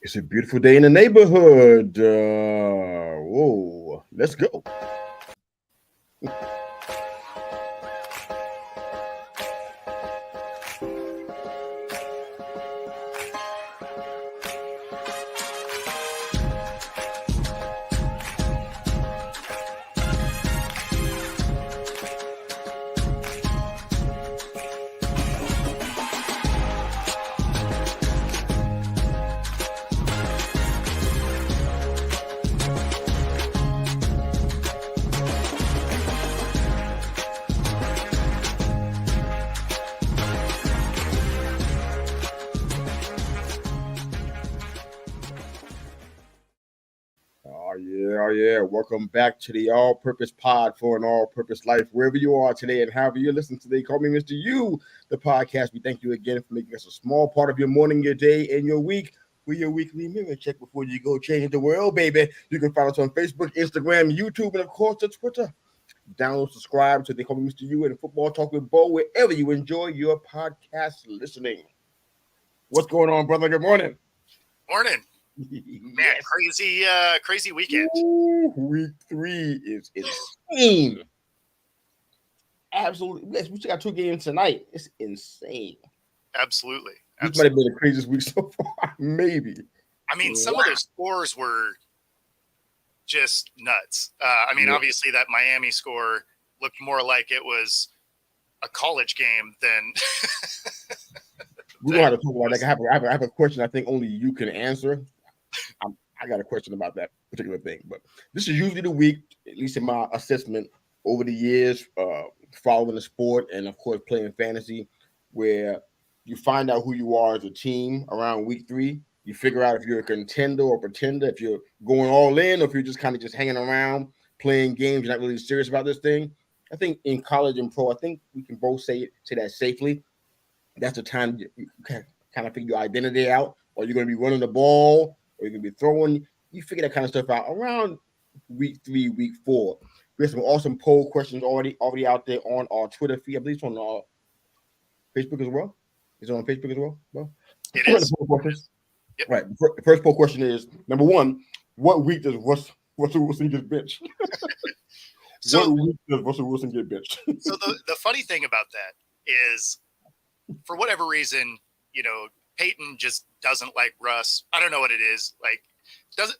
It's a beautiful day in the neighborhood. Whoa, let's go. Oh yeah. Welcome back to the All Purpose Pod for an All Purpose Life. Wherever you are today and however you're listening today, call me Mr. You, the podcast. We thank you again for making us a small part of your morning, your day, and your week. We're your weekly mirror check before you go change the world, baby. You can find us on Facebook, Instagram, YouTube, and of course, the Twitter. Download, subscribe to They Call Me Mr. You and Football Talk with Bo, wherever you enjoy your podcast listening. What's going on, brother? Good morning. Morning. Man, crazy weekend. Ooh, week 3 is insane. Absolutely. Yes, we still got 2 games tonight. It's insane. Absolutely. This might have been the craziest week so far, maybe. I mean, some of those scores were just nuts. Obviously that Miami score looked more like it was a college game than We're going to have to talk about that. I have a question I think only you can answer. I got a question about that particular thing, but this is usually the week, at least in my assessment over the years, following the sport and of course playing fantasy, where you find out who you are as a team around week 3. You figure out if you're a contender or pretender, if you're going all in, or if you're just kind of just hanging around playing games. You're not really serious about this thing. I think in college and pro, I think we can both say that safely. That's the time you kind of figure your identity out. Or you're going to be running the ball, or you're going to be throwing. You figure that kind of stuff out around week 3, week 4. We have some awesome poll questions already out there on our Twitter feed. I believe it's on our Facebook as well. Is it on Facebook as well? No? It is. Yep. Right. The first poll question is, number 1, what week does Russell Wilson get benched? What week does Russell Wilson get benched? So the funny thing about that is, for whatever reason, Peyton just doesn't like Russ. I don't know what it is. Like, doesn't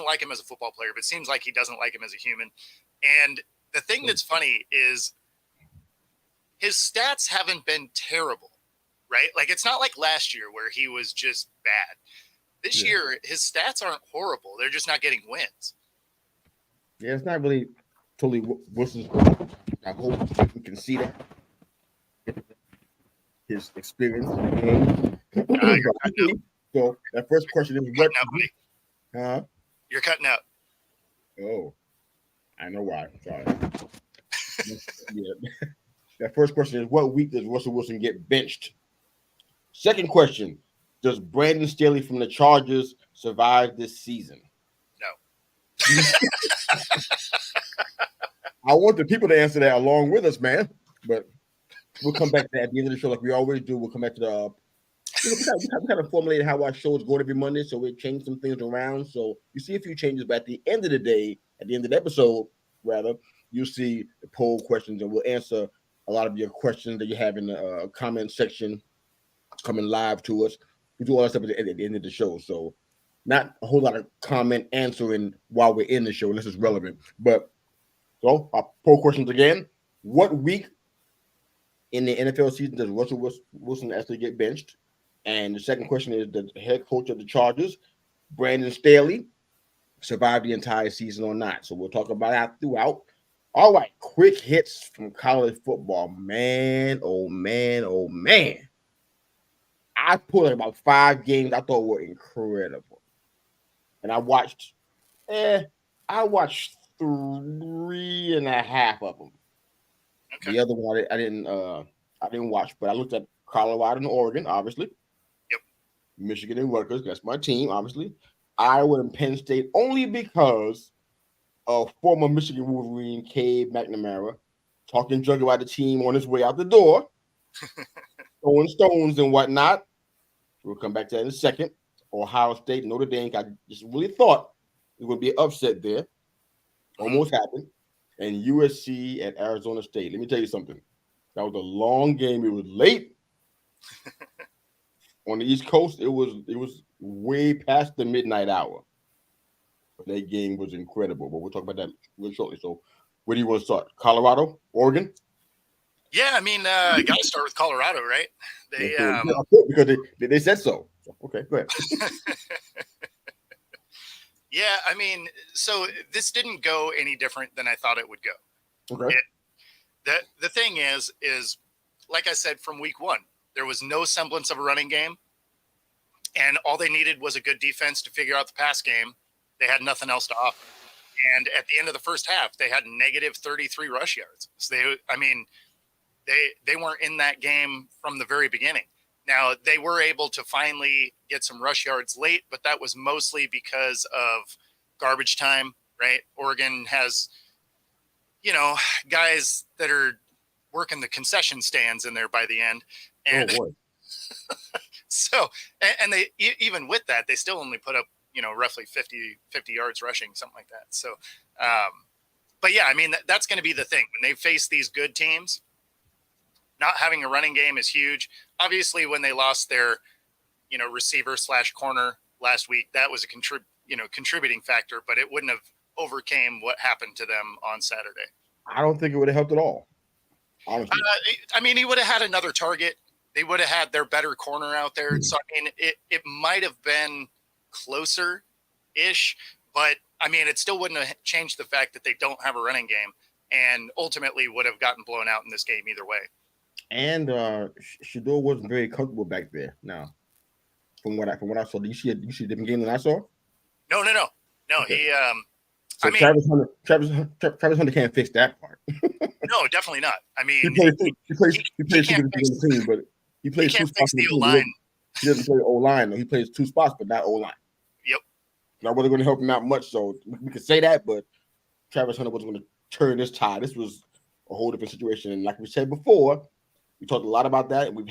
like him as a football player, but seems like he doesn't like him as a human. And the thing that's funny is his stats haven't been terrible, right? Like, it's not like last year where he was just bad. This year, his stats aren't horrible. They're just not getting wins. Yeah, it's not really totally Wilson's. I hope you can see that. His experience in the game. So that first question is what? You're cutting out. Oh, I know why. Sorry. That first question is what week does Russell Wilson get benched? Second question: does Brandon Staley from the Chargers survive this season? No. I want the people to answer that along with us, man. But we'll come back to that at the end of the show, like we always do. We'll come back to the. We kind of formulated how our shows go every Monday, so we changed some things around. So you see a few changes, but at the end of the day, at the end of the episode, rather, you'll see the poll questions, and we'll answer a lot of your questions that you have in the comment section coming live to us. We do all that stuff at the end of the show, so not a whole lot of comment answering while we're in the show unless it's relevant. But so our poll questions again: what week in the NFL season does Russell Wilson actually get benched? And the second question is, the head coach of the Chargers, Brandon Staley, survive the entire season or not? So we'll talk about that throughout. All right, quick hits from college football. Man, oh man, oh man. I pulled about 5 games I thought were incredible. And I watched 3.5 of them. Okay. The other one I didn't watch, but I looked at Colorado and Oregon, obviously. Yep. Michigan and Rutgers, that's my team, obviously. Iowa and Penn State, only because of former Michigan Wolverine Cade McNamara talking junk about the team on his way out the door, throwing stones and whatnot. We'll come back to that in a second. Ohio State, Notre Dame. I just really thought it would be an upset there. Almost happened. And USC at Arizona State. Let me tell you something. That was a long game. It was late on the East Coast. It was way past the midnight hour. But that game was incredible. But we'll talk about that real shortly. So, where do you want to start? Colorado, Oregon? Yeah, I mean, got to start with Colorado, right? Because they said so. Okay, go ahead. Yeah, I mean, so this didn't go any different than I thought it would go. Okay. The thing is like I said from week one, there was no semblance of a running game, and all they needed was a good defense to figure out the pass game. They had nothing else to offer. And at the end of the first half, they had negative 33 rush yards. So they weren't in that game from the very beginning. Now, they were able to finally get some rush yards late, but that was mostly because of garbage time, right? Oregon has, guys that are working the concession stands in there by the end. And so, and they, even with that, they still only put up, roughly 50 yards rushing, something like that. So, but yeah, I mean, that's going to be the thing when they face these good teams. Not having a running game is huge. Obviously, when they lost their, receiver / corner last week, that was a contributing factor, but it wouldn't have overcame what happened to them on Saturday. I don't think it would have helped at all. Honestly, I mean, he would have had another target. They would have had their better corner out there. So I mean, it might have been closer-ish, but I mean, it still wouldn't have changed the fact that they don't have a running game, and ultimately would have gotten blown out in this game either way. And Shador wasn't very comfortable back there. Now, from what I saw, do you see a different game than I saw? No. Okay. He. So Travis Hunter can't fix that part. No, definitely not. I mean, he plays the team, but he plays two spots. The O-line. He doesn't play O-line. He plays two spots, but not O-line. Yep. And I wasn't going to help him out much, so we could say that. But Travis Hunter wasn't going to turn this tide. This was a whole different situation. And like we said before, we talked a lot about that, and I've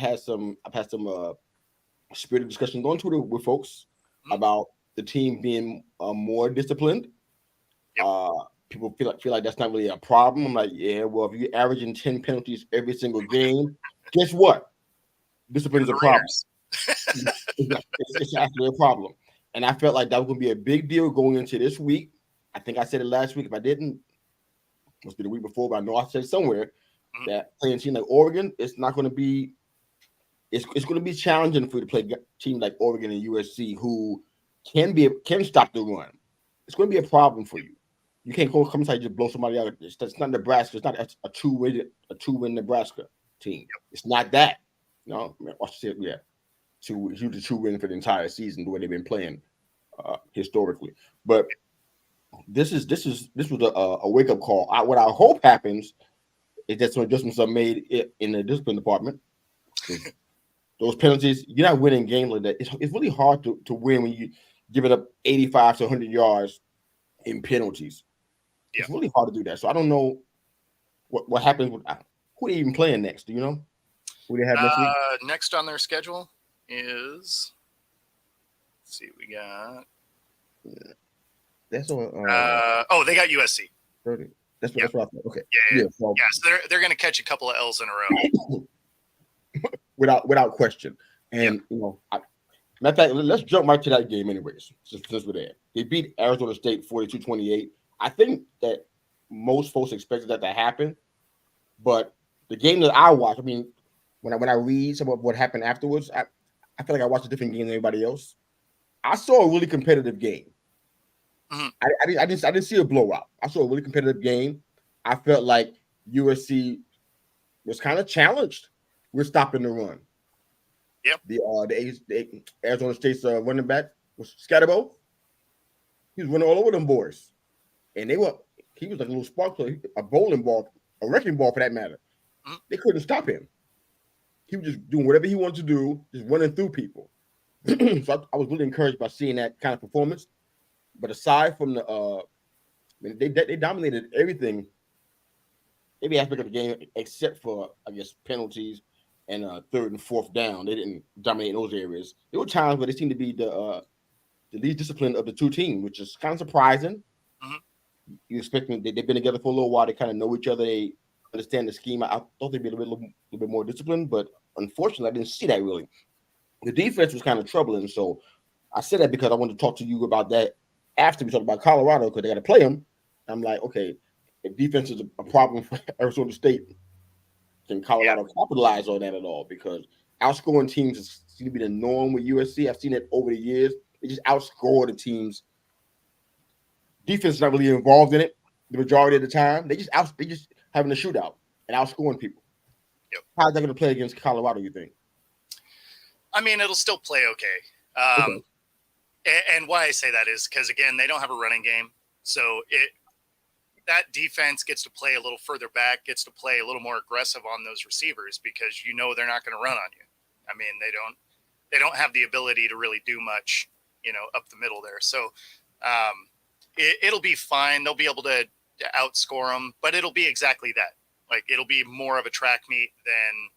had some spirited discussions on Twitter with folks about the team being more disciplined. Yep. People feel like that's not really a problem. I'm like, yeah, well, if you're averaging 10 penalties every single game, guess what? Discipline is a problem. It's actually a problem. And I felt like that was going to be a big deal going into this week. I think I said it last week. If I didn't, it must be the week before, but I know I said it somewhere that playing a team like Oregon, it's not going to be. It's going to be challenging for you to play teams like Oregon and USC who can stop the run. It's going to be a problem for you. You can't come inside and just blow somebody out. That's not Nebraska. It's not a two-win Nebraska team. It's not that. No, yeah. Huge two-win for the entire season the way they've been playing historically. But this was a wake-up call. What I hope happens is that some adjustments are made in the discipline department. Those penalties, you're not winning games like that. It's really hard to win when you give it up 85 to 100 yards in penalties. Yeah. It's really hard to do that. So I don't know what happens with who they even playing next. Do you know who they have next week? Next on their schedule is, let's see, we got. Yeah. That's all. They got USC. 30. That's what I thought. Okay. Yeah. So they're going to catch a couple of L's in a row. without question. And matter of fact, let's jump right to that game anyways, since we're there. They beat Arizona State 42-28. I think that most folks expected that to happen, but the game that I watched, I mean, when I read some of what happened afterwards, I feel like I watched a different game than everybody else. I saw a really competitive game. Mm-hmm. I didn't see a blowout. I saw a really competitive game. I felt like USC was kind of challenged with stopping the run. Yep. The Arizona State's running back was Scatterbo. He was running all over them boys. And he was like a little spark plug, a bowling ball, a wrecking ball for that matter. Mm-hmm. They couldn't stop him. He was just doing whatever he wanted to do, just running through people. So I was really encouraged by seeing that kind of performance. But aside from they dominated every aspect of the game except for, I guess, penalties and third and fourth down. They didn't dominate in those areas. There were times where they seemed to be the the least disciplined of the two teams, which is kind of surprising. Mm-hmm. You expect them, they've been together for a little while. They kind of know each other. They understand the scheme. I thought they'd be a little bit more disciplined, but unfortunately, I didn't see that really. The defense was kind of troubling. So I said that because I wanted to talk to you about that after we talked about Colorado because they got to play them. I'm like, okay, if defense is a problem for Arizona State, can Colorado capitalize on that at all? Because outscoring teams seem to be the norm with USC. I've seen it over the years. They just outscore the teams. Defense is not really involved in it the majority of the time. They just having a shootout and outscoring people. Yep. How's that going to play against Colorado, you think? I mean, it'll still play okay. Okay. And why I say that is because, again, they don't have a running game. So that defense gets to play a little further back, gets to play a little more aggressive on those receivers because you know they're not going to run on you. I mean, they don't have the ability to really do much, up the middle there. So it'll be fine. They'll be able to outscore them, but it'll be exactly that. Like, it'll be more of a track meet than,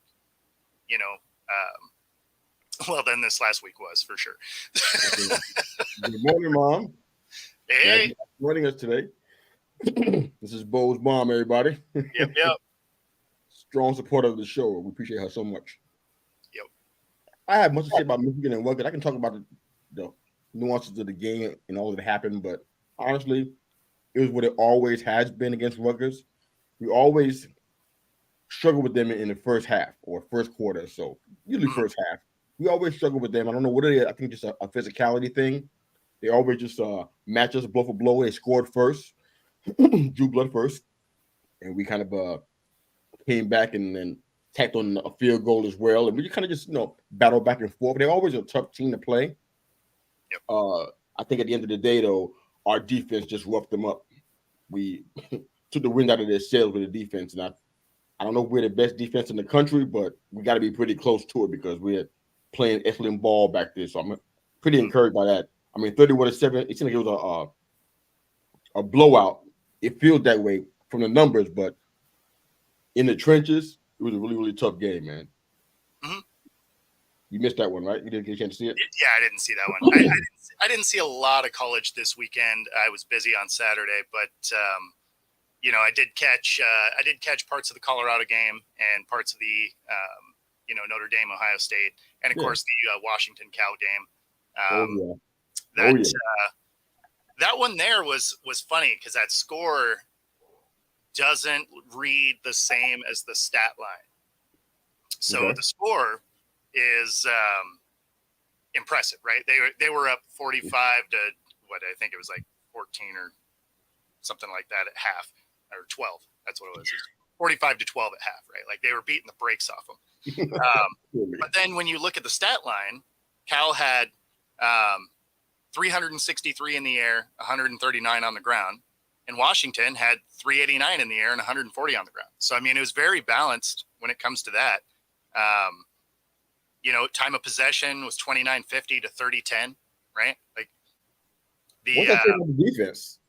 than this last week was, for sure. Good morning, Mom. Hey. Joining us today. This is Bo's mom, everybody. Yep. Strong supporter of the show. We appreciate her so much. Yep. I have much to say about Michigan and Rutgers. I can talk about the nuances of the game and all that happened, but honestly, it was what it always has been against Rutgers. We always struggle with them in the first half or first quarter. So usually first half. We always struggle with them. I don't know what it is. I think just a physicality thing. They always just match us blow for blow. They scored first, drew blood first, and we kind of came back and then tacked on a field goal as well. And we kind of just battle back and forth. They're always a tough team to play. Yep. I think at the end of the day, though, our defense just roughed them up. We took the wind out of their sails with the defense, and I don't know if we're the best defense in the country, but we got to be pretty close to it because we're playing excellent ball back there. So I'm pretty encouraged by that. I mean, 31-7. It seemed like it was a blowout. It feels that way from the numbers, but in the trenches, it was a really, really tough game, man. Mm-hmm. You missed that one, right? You didn't get a chance to see it? Yeah, I didn't see that one. I didn't see a lot of college this weekend. I was busy on Saturday, but I did catch parts of the Colorado game and parts of the Notre Dame, Ohio State, and of course the Washington Cal game. That one there was funny because that score doesn't read the same as the stat line. So the score is impressive, right? They were up 45 to what I think it was like 14 or something like that at half, or 12. That's what it was. 45 to 12 at half, right? Like they were beating the brakes off them. But then when you look at the stat line, Cal had 363 in the air, 139 on the ground, and Washington had 389 in the air and 140 on the ground. So, I mean, it was very balanced when it comes to that. Time of possession was 29:50 to 30:10, right? Like what's that saying about the defense?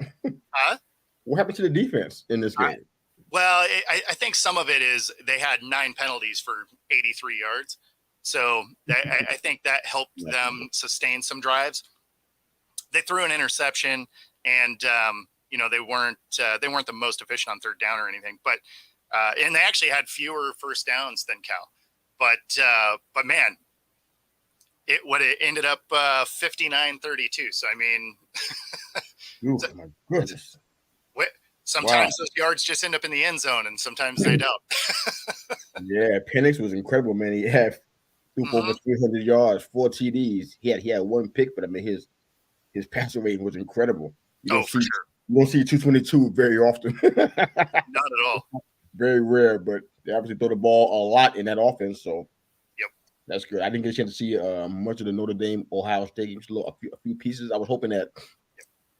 Huh? What happened to the defense in this game? Well, I think some of it is they had 9 penalties for 83 yards. So I think that helped them sustain some drives. They threw an interception, and they weren't the most efficient on third down or anything. But and they actually had fewer first downs than Cal. But man, it ended up 59-32. So I mean, oh my goodness. Sometimes those yards just end up in the end zone, and sometimes they don't. Yeah, Penix was incredible, man. He had over 300 yards, 4 TDs. He had one pick, but I mean his passer rating was incredible. You don't see 222 very often. Not at all. Very rare, but they obviously throw the ball a lot in that offense. So that's good. I didn't get a chance to see much of the Notre Dame Ohio State. A few pieces. I was hoping that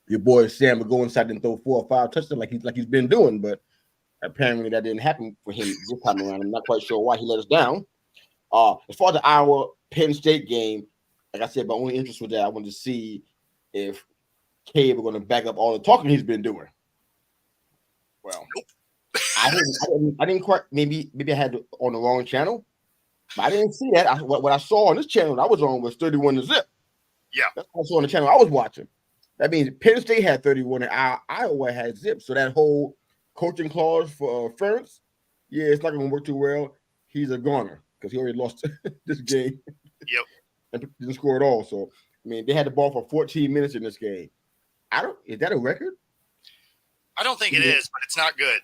your boy Sam would go inside and throw 4 or 5 touchdowns like he's been doing, but apparently that didn't happen for him this time around. I'm not quite sure why he let us down. As far as the Iowa Penn State game, like I said, my only interest was that I wanted to see if Cade were going to back up all the talking he's been doing. Well, I didn't quite. Maybe I had on the wrong channel. But I didn't see that. What I saw on this channel that I was on was 31-0. Yeah. That's also on the channel I was watching. That means Penn State had 31 and Iowa had zip. So that whole coaching clause for Ferentz, yeah, it's not going to work too well. He's a goner because he already lost this game. Yep. And didn't score at all. So, I mean, they had the ball for 14 minutes in this game. Is that a record? I don't think it is, but it's not good.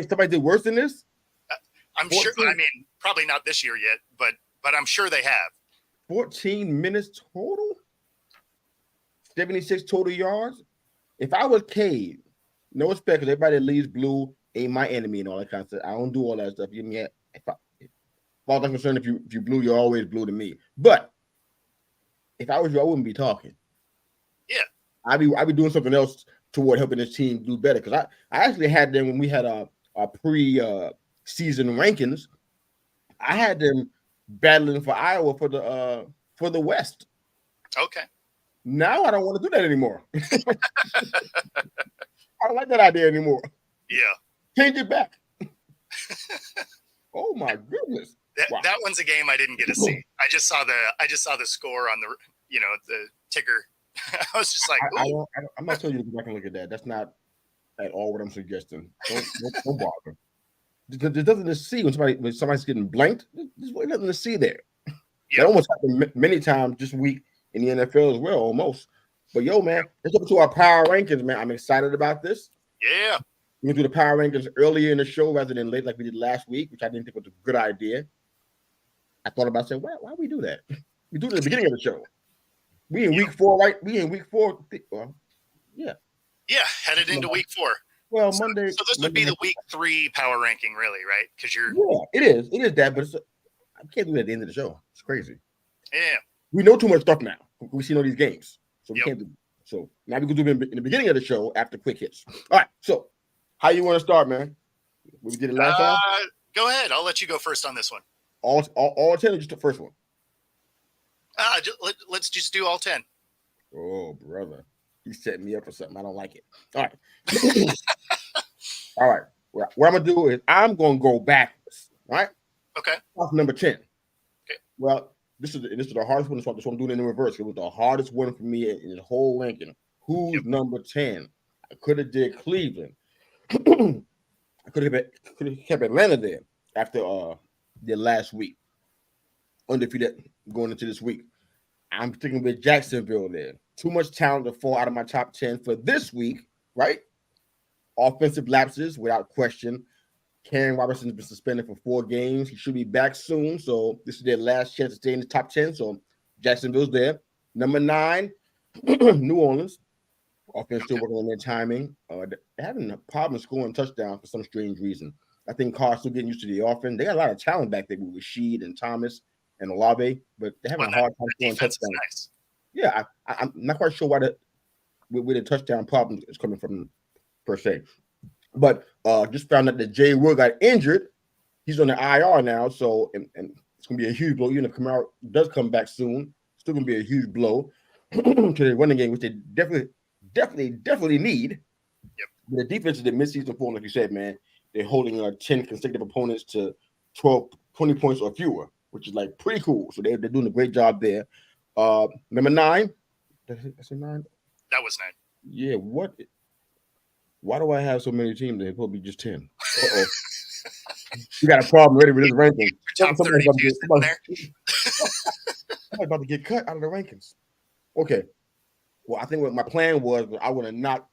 somebody did worse than this? I'm 14? Sure. I mean, probably not this year yet, but I'm sure they have. 14 minutes total? 76 total yards? If I was Cade, no respect, because everybody that leaves blue ain't my enemy and all that kind of stuff. I don't do all that stuff. If I was concerned, if you blue, you're always blue to me. But if I was you, I wouldn't be talking. Yeah. I'd be doing something else toward helping this team do better. Because I actually had them when we had our pre-season rankings. I had them battling for Iowa for the West. Okay. Now I don't want to do that anymore. I don't like that idea anymore. Yeah. Change it back. Oh my goodness. That one's a game I didn't get to see. I just saw the score on the ticker. I was just like, I'm not telling you to go back and look at that. That's not at all what I'm suggesting. Don't bother. There's nothing to see when somebody's getting blanked. There's really nothing to see there. Yep. That almost happened many times this week in the NFL as well, almost. But yo, man, let's go to our power rankings, man. I'm excited about this. Yeah. We're gonna do the power rankings earlier in the show rather than late like we did last week, which I didn't think was a good idea. I thought about saying, why we do that? We do it at the beginning of the show. We in week 4, right? We in week 4. Well, yeah. Yeah, headed into week 4. Well, Monday. So this would be the week 3 power ranking, really, right? Because you're. Yeah, it is. It is that, but I can't do it at the end of the show. It's crazy. Yeah. We know too much stuff now. We've seen all these games, so we can't do. So now we can do it in the beginning of the show after quick hits. All right. So, how you want to start, man? We did it last time. Go ahead. I'll let you go first on this one. All 10 or just the first one? Let's just do all 10. Oh, brother. He's setting me up for something. I don't like it. All right. All right. What I'm going to do is I'm going to go backwards. All right? Okay. Off number 10. Okay. Well, this is the hardest one. So I'm doing it in reverse. It was the hardest one for me in the whole ranking. Who's number 10? I could have did Cleveland. I could have kept Atlanta there after the last week. Undefeated going into this week. I'm sticking with Jacksonville there. Too much talent to fall out of my top 10 for this week, right? Offensive lapses, without question. Karen Robinson's been suspended for 4 games. He should be back soon, so this is their last chance to stay in the top 10. So Jacksonville's there. Number 9, New Orleans. Offense still working on their timing. They're having a problem scoring touchdowns for some strange reason. I think Carr's still getting used to the offense. They got a lot of talent back there with Rashid and Thomas and Olave, but they're having a hard time scoring touchdowns. Nice. Yeah, I'm not quite sure where the touchdown problem is coming from per se. But just found out that Jay Wood got injured. He's on the IR now, so and it's gonna be a huge blow. Even if Kamara does come back soon, still gonna be a huge blow to the running game, which they definitely need. Yep. The defense is the midseason form, like you said, man. They're holding 10 consecutive opponents to 20 points or fewer, which is like pretty cool. So they're doing a great job there. Number 9. Did I say 9? That was 9. Yeah, what? Why do I have so many teams? They're supposed to be just 10. Uh-oh. You got a problem ready with this ranking. Somebody's about to get cut out of the rankings. Okay. Well, I think what my plan was I would have knocked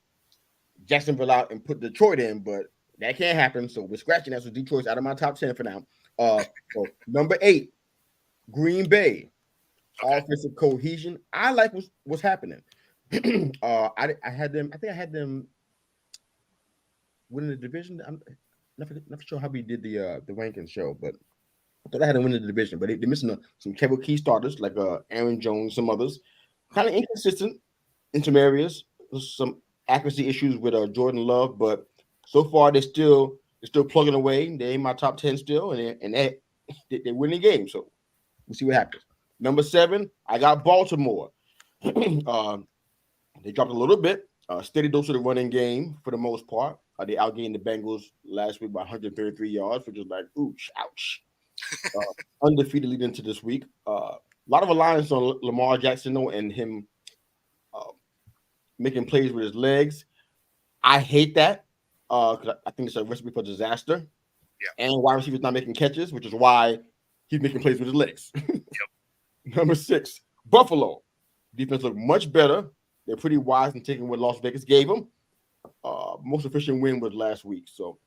Jacksonville out and put Detroit in, but that can't happen. So we're scratching that. So Detroit's out of my top 10 for now. So number 8, Green Bay. Okay. Offensive cohesion. I like what's happening. I had them. I think I had them winning the division. I'm not sure how we did the rankings show, but I thought I had them winning the division. But they're missing some key starters like Aaron Jones, some others. Kind of inconsistent in some areas. There's some accuracy issues with Jordan Love, but so far they're still plugging away. They're in my top 10 still, and they're winning games. So we'll see what happens. Number 7, I got Baltimore. They dropped a little bit. Steady dose of the running game for the most part. They outgained the Bengals last week by 133 yards, which is like, ouch. Undefeated leading into this week. lot of reliance on Lamar Jackson though, and him uh, making plays with his legs. I hate that because I think it's a recipe for disaster. Yeah. And wide receivers not making catches, which is why he's making plays with his legs. Yep. Number 6, Buffalo. Defense looked much better. They're pretty wise in taking what Las Vegas gave them. Most efficient win was last week. So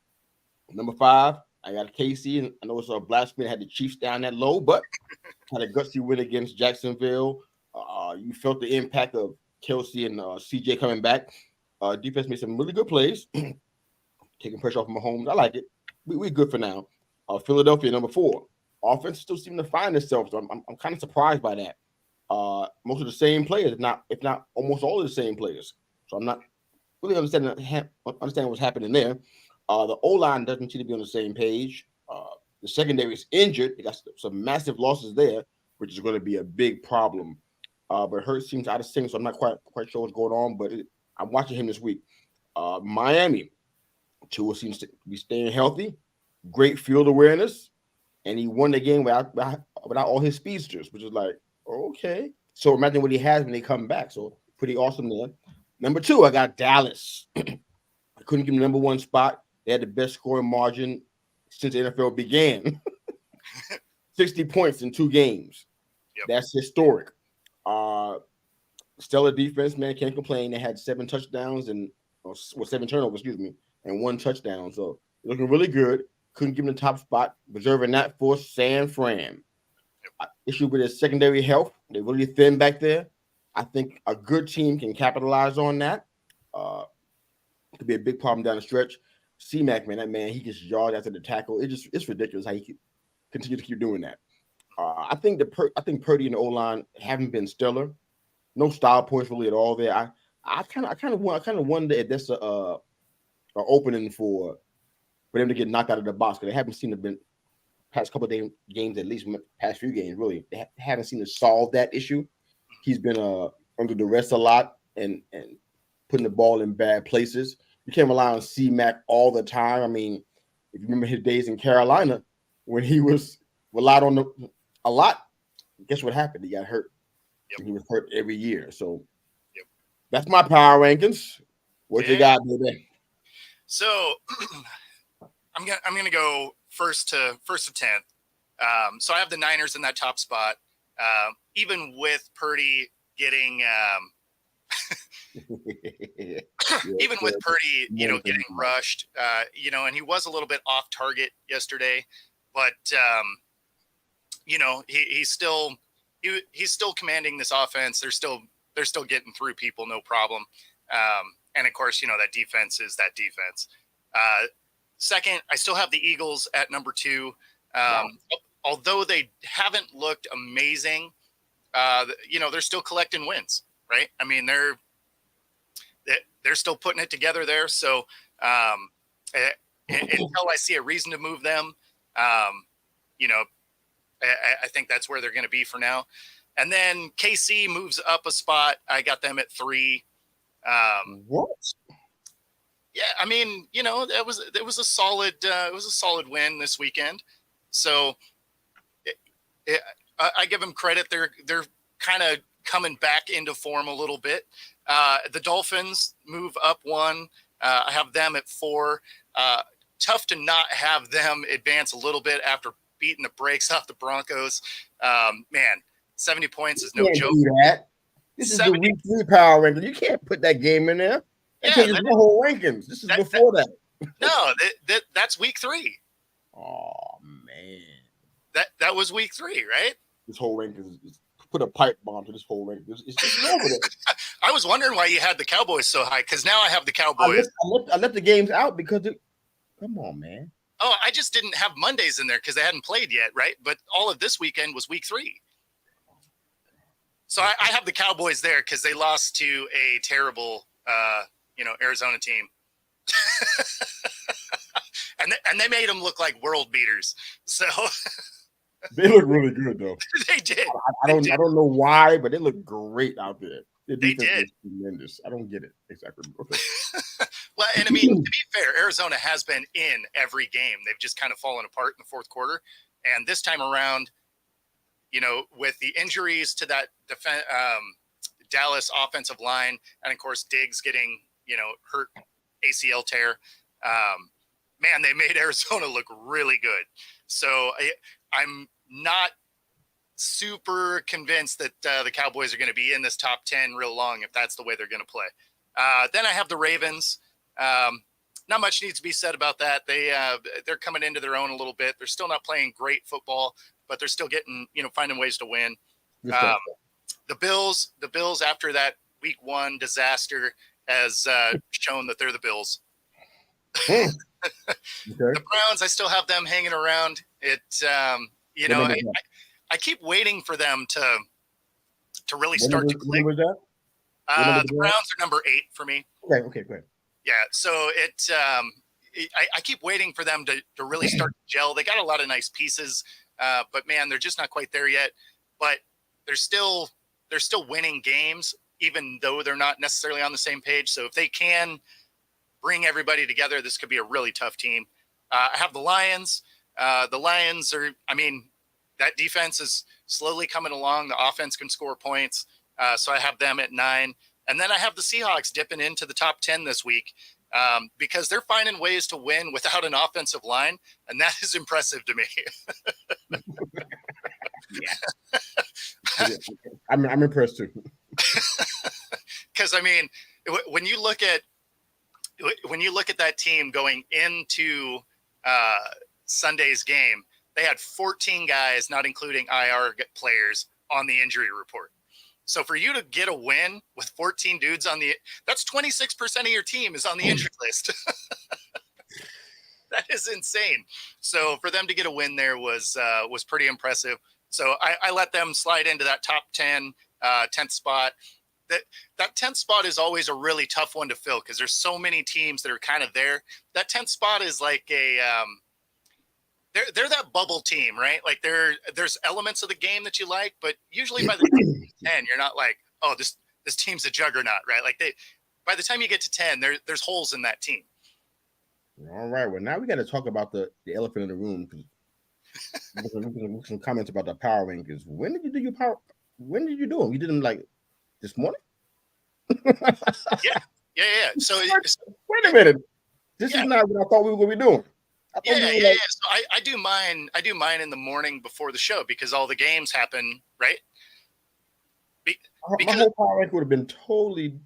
number 5, I got KC, and I know it's a blasphemy. I had the Chiefs down that low, but had a gutsy win against Jacksonville. You felt the impact of Kelsey and CJ coming back. Defense made some really good plays, taking pressure off Mahomes. I like it. We're good for now. Philadelphia, number 4. Offense still seem to find itself. So I'm kind of surprised by that. Most of the same players, if not almost all of the same players. So I'm not really understanding what's happening there. The O-line doesn't seem to be on the same page. The secondary is injured. They got some massive losses there, which is going to be a big problem. But Hurts seems out of sync, so I'm not quite sure what's going on. But I'm watching him this week. Miami, Tua seems to be staying healthy. Great field awareness, and he won the game without all his speedsters, which is like, okay. So imagine what he has when they come back. So pretty awesome there. Number 2, I got Dallas. I couldn't give him the number 1 spot. They had the best scoring margin since the NFL began. 60 points in 2 games. Yep. That's historic. Stellar defense, man, can't complain. They had 7 touchdowns and 7 turnovers, and 1 touchdown. So looking really good. Couldn't give him the top spot, reserving that for San Fran. Issue with his secondary health. They're really thin back there. I think a good team can capitalize on that. Could be a big problem down the stretch. C-Mac, man, that man, he gets yards after the tackle. It's ridiculous how he can continue to keep doing that. I think Purdy and the O-line haven't been stellar. No style points really at all there. I kind of wonder if that's a opening for them to get knocked out of the box, because they haven't seen it been past couple of games, at least past few games, really. They haven't seen to solve that issue. He's been under duress a lot and putting the ball in bad places. You can't rely on C-Mac all the time. I mean, if you remember his days in Carolina when he was relied on a lot, guess what happened? He got hurt. Yep. He was hurt every year. So that's my power rankings. What you got, baby? So I'm gonna go first to 10th. So I have the Niners in that top spot. Even with Purdy getting even with Purdy, getting rushed, and he was a little bit off target yesterday, but he's still commanding this offense. They're still getting through people, no problem. And of course, that defense is that defense. Second, I still have the Eagles at number 2. Although they haven't looked amazing, they're still collecting wins, right? I mean, they're still putting it together there. So until I see a reason to move them, I think that's where they're going to be for now. And then KC moves up a spot. I got them at 3. What? Yeah, I mean, it was a solid win this weekend. So I give them credit. They're kind of coming back into form a little bit. The Dolphins move up 1. I have them at 4. Tough to not have them advance a little bit after beating the brakes off the Broncos. Man, 70 points is no joke. This is the week 3 power ranking. You can't put that game in there. That changes the whole rankings. This is before that. No, that's week 3. Oh man, that was week 3, right? This whole ranking is put a pipe bomb to this whole ranking. It's just over there. I was wondering why you had the Cowboys so high, because now I have the Cowboys. I left the games out because come on, man. Oh, I just didn't have Mondays in there because they hadn't played yet, right? But all of this weekend was week 3. So I have the Cowboys there because they lost to a terrible, Arizona team. and they made them look like world beaters. So they look really good, though. They did. I don't know why, but they look great out there. They did. Tremendous. I don't get it exactly. Okay. Well, and I mean, to be fair, Arizona has been in every game. They've just kind of fallen apart in the fourth quarter. And this time around, with the injuries to that Dallas offensive line, and of course Diggs getting hurt ACL tear, man, they made Arizona look really good. So I'm not super convinced that the Cowboys are going to be in this top 10 real long if that's the way they're going to play. Then I have the Ravens. Not much needs to be said about that. They're coming into their own a little bit. They're still not playing great football, but they're still getting, finding ways to win. The Bills after that week 1 disaster has shown that they're the Bills. Okay. The Browns, I still have them hanging around. I keep waiting for them to really start to click. What was that? The Browns are number 8 for me. Okay, great. Yeah, so I keep waiting for them to really start to gel. They got a lot of nice pieces, but man, they're just not quite there yet. But they're still winning games, even though they're not necessarily on the same page. So if they can bring everybody together, this could be a really tough team. I have the Lions. The Lions are, that defense is slowly coming along. The offense can score points. So I have them at 9. And then I have the Seahawks dipping into the top 10 this week because they're finding ways to win without an offensive line. And that is impressive to me. Yeah. I'm impressed too. Because, when you look at that team going into Sunday's game, they had 14 guys, not including IR players, on the injury report. So for you to get a win with 14 dudes that's 26% of your team is on the injured list. That is insane. So for them to get a win there was pretty impressive. So I let them slide into that top 10, 10th spot. That 10th spot is always a really tough one to fill because there's so many teams that are kind of there. That 10th spot is like they're that bubble team, right? Like there's elements of the game that you like, but usually by the time you get to 10, you're not like, oh, this team's a juggernaut, right? Like by the time you get to 10, there's holes in that team. All right. Well, now we got to talk about the elephant in the room. Some comments about the power rankings. When did you do your power? When did you do them? You did them like this morning? Yeah. So wait a minute. This is not what I thought we were going to be doing. Yeah. So I do mine. I do mine in the morning before the show because all the games happen, right? My whole power rank would have been totally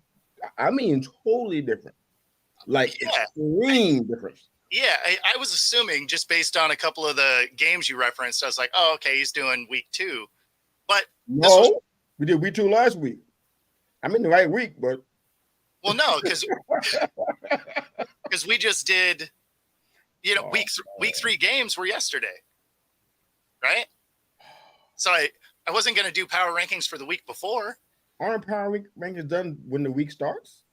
different. Like extreme difference. Yeah, I was assuming just based on a couple of the games you referenced, I was like, oh, okay, he's doing week 2. But no, we did week 2 last week. I'm in the right week, but well, no, because we just did, week 3 games were yesterday, right? So I wasn't going to do power rankings for the week before. Aren't power rankings done when the week starts?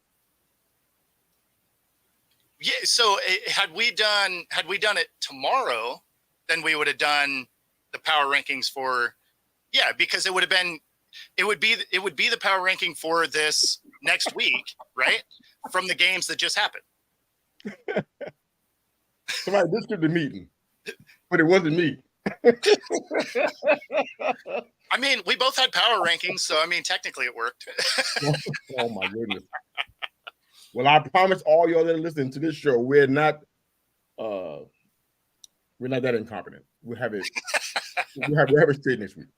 Yeah. So had we done it tomorrow, then we would have done the power rankings for, because it would be the power ranking for this next week, right? From the games that just happened. Somebody just did the meeting, but it wasn't me. We both had power rankings, so technically it worked. Oh my goodness. Well, I promise all y'all that are listening to this show, we're not that incompetent. We'll have it straight next week.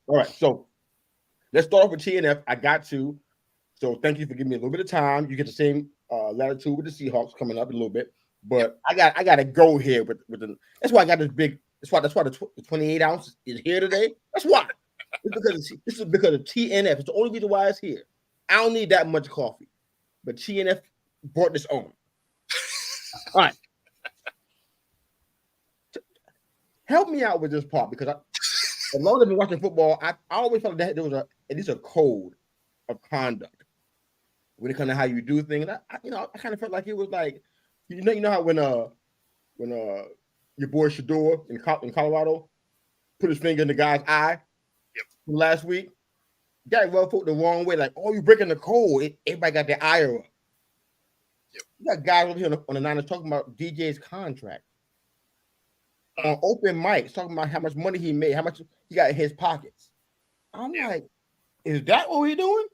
All right, so let's start off with TNF. I got to. So thank you for giving me a little bit of time. You get the same latitude with the Seahawks coming up a little bit, but I got to go here with the. That's why I got this big. That's why the 28 ounce is here today. That's why. This is because of TNF. It's the only reason why it's here. I don't need that much coffee, but TNF brought this on. All right. Help me out with this part because as long as I've been watching football, I always felt that there was at least a code of conduct when it comes to how you do things. I kind of felt like it was like, you know how when your boy Shador in Colorado put his finger in the guy's eye from last week, guy rubbed foot the wrong way, like, oh, you breaking the code. Everybody got their eye up. You got guys over here on the Niners talking about DJ's contract. on open mics talking about how much money he made, how much he got in his pockets. I'm like, is that what we're doing?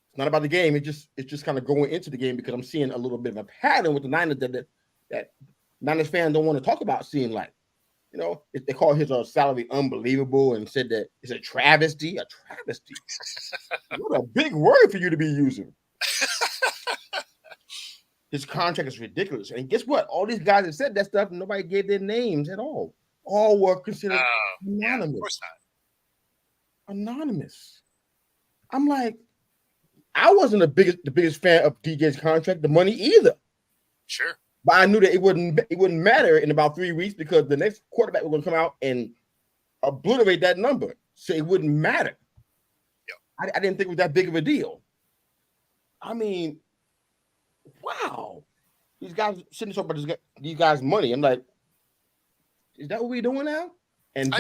It's not about the game. It's just kind of going into the game because I'm seeing a little bit of a pattern with the Niners that Niners fans don't want to talk about. Seeing like, they call his salary unbelievable and said that it's a travesty. A travesty. What a big word for you to be using. His contract is ridiculous. And guess what? All these guys that said that stuff, nobody gave their names at all. All were considered anonymous. Yeah, of course not. Anonymous. I'm like, I wasn't the biggest fan of DJ's contract, the money either. Sure. But I knew that it wouldn't matter in about 3 weeks because the next quarterback was going to come out and obliterate that number. So it wouldn't matter. Yep. I didn't think it was that big of a deal. I mean, wow. These guys sitting talking about these guys' money. I'm like, is that what we're doing now? And it's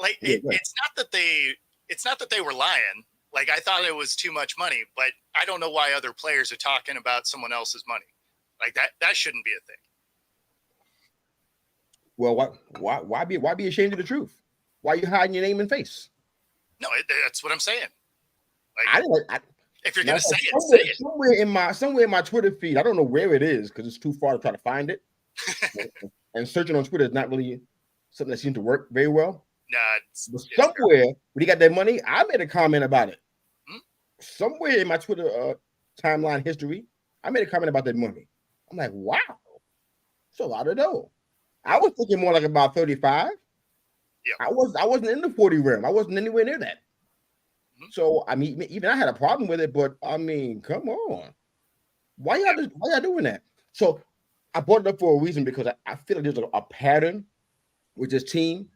not that they were lying. Like, I thought it was too much money, but I don't know why other players are talking about someone else's money. Like that shouldn't be a thing. Well, why be ashamed of the truth? Why are you hiding your name and face? No, that's what I'm saying. Like, if you're gonna say it, say it. Somewhere in my Twitter feed. I don't know where it is because it's too far to try to find it. And searching on Twitter is not really something that seems to work very well. Nah, somewhere when he got that money, I made a comment about it. Somewhere in my Twitter timeline history, I made a comment about that money. I'm like, wow, it's a lot of dough. I was thinking more like about 35. Yeah, I wasn't in the 40 realm. I wasn't anywhere near that. So I mean, even I had a problem with it. But I mean, come on, why y'all doing that? So I brought it up for a reason because I feel like there's a pattern with this team,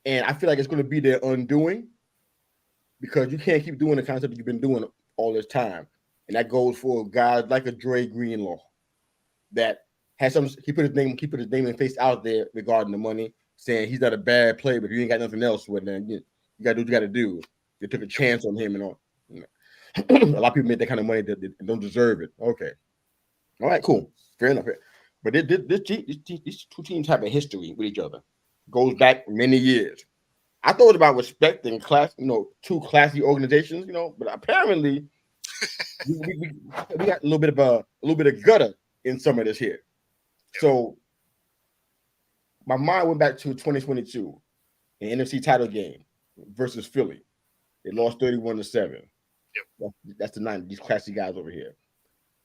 and I feel like it's going to be their undoing because you can't keep doing the concept that you've been doing all this time, and that goes for guys like a Dre Greenlaw. That has he put his name and face out there regarding the money, saying he's not a bad player, but if you ain't got nothing else, well, then you got to do what you got to do. They took a chance on him and all. A lot of people make that kind of money that don't deserve it. Okay, all right, cool, fair enough. But these two teams have a history with each other, goes back many years. I thought it was about respect and class, two classy organizations, but apparently we got a little bit of gutter in some of this here. So my mind went back to 2022, an NFC title game versus Philly. They lost 31-7. Yep. That's the 9. These classy guys over here.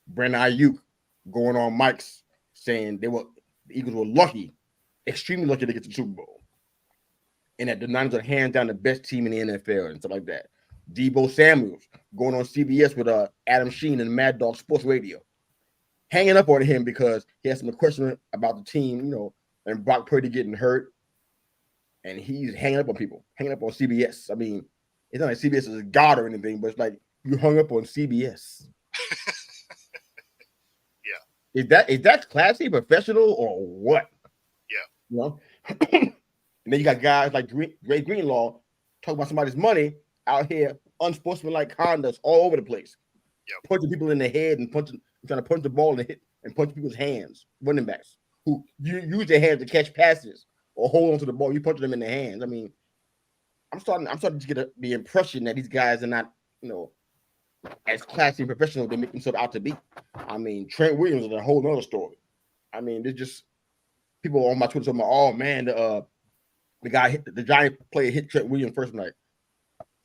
Brandon Ayuk going on mics saying the Eagles were lucky, extremely lucky to get to the Super Bowl. And that the Niners are hands down the best team in the NFL and stuff like that. Debo Samuels going on CBS with Adam Sheen and Mad Dog Sports Radio, hanging up on him because he has some question about the team, and Brock Purdy getting hurt. And he's hanging up on people, hanging up on CBS. I mean, it's not like CBS is God or anything, but it's like you hung up on CBS. Yeah. Is that classy, professional, or what? Yeah. And then you got guys like Dre Greenlaw talking about somebody's money out here, unsportsmanlike conduct all over the place. Yep. Punching people in the head and trying to punch the ball and punch people's hands, running backs who use their hands to catch passes or hold on to the ball. You punch them in the hands. I mean, I'm starting to get the impression that these guys are not, as classy and professional they make themselves out to be. I mean, Trent Williams is a whole nother story. I mean, there's just people on my Twitter talking about, oh man, the guy the Giant player hit Trent Williams first. I'm like,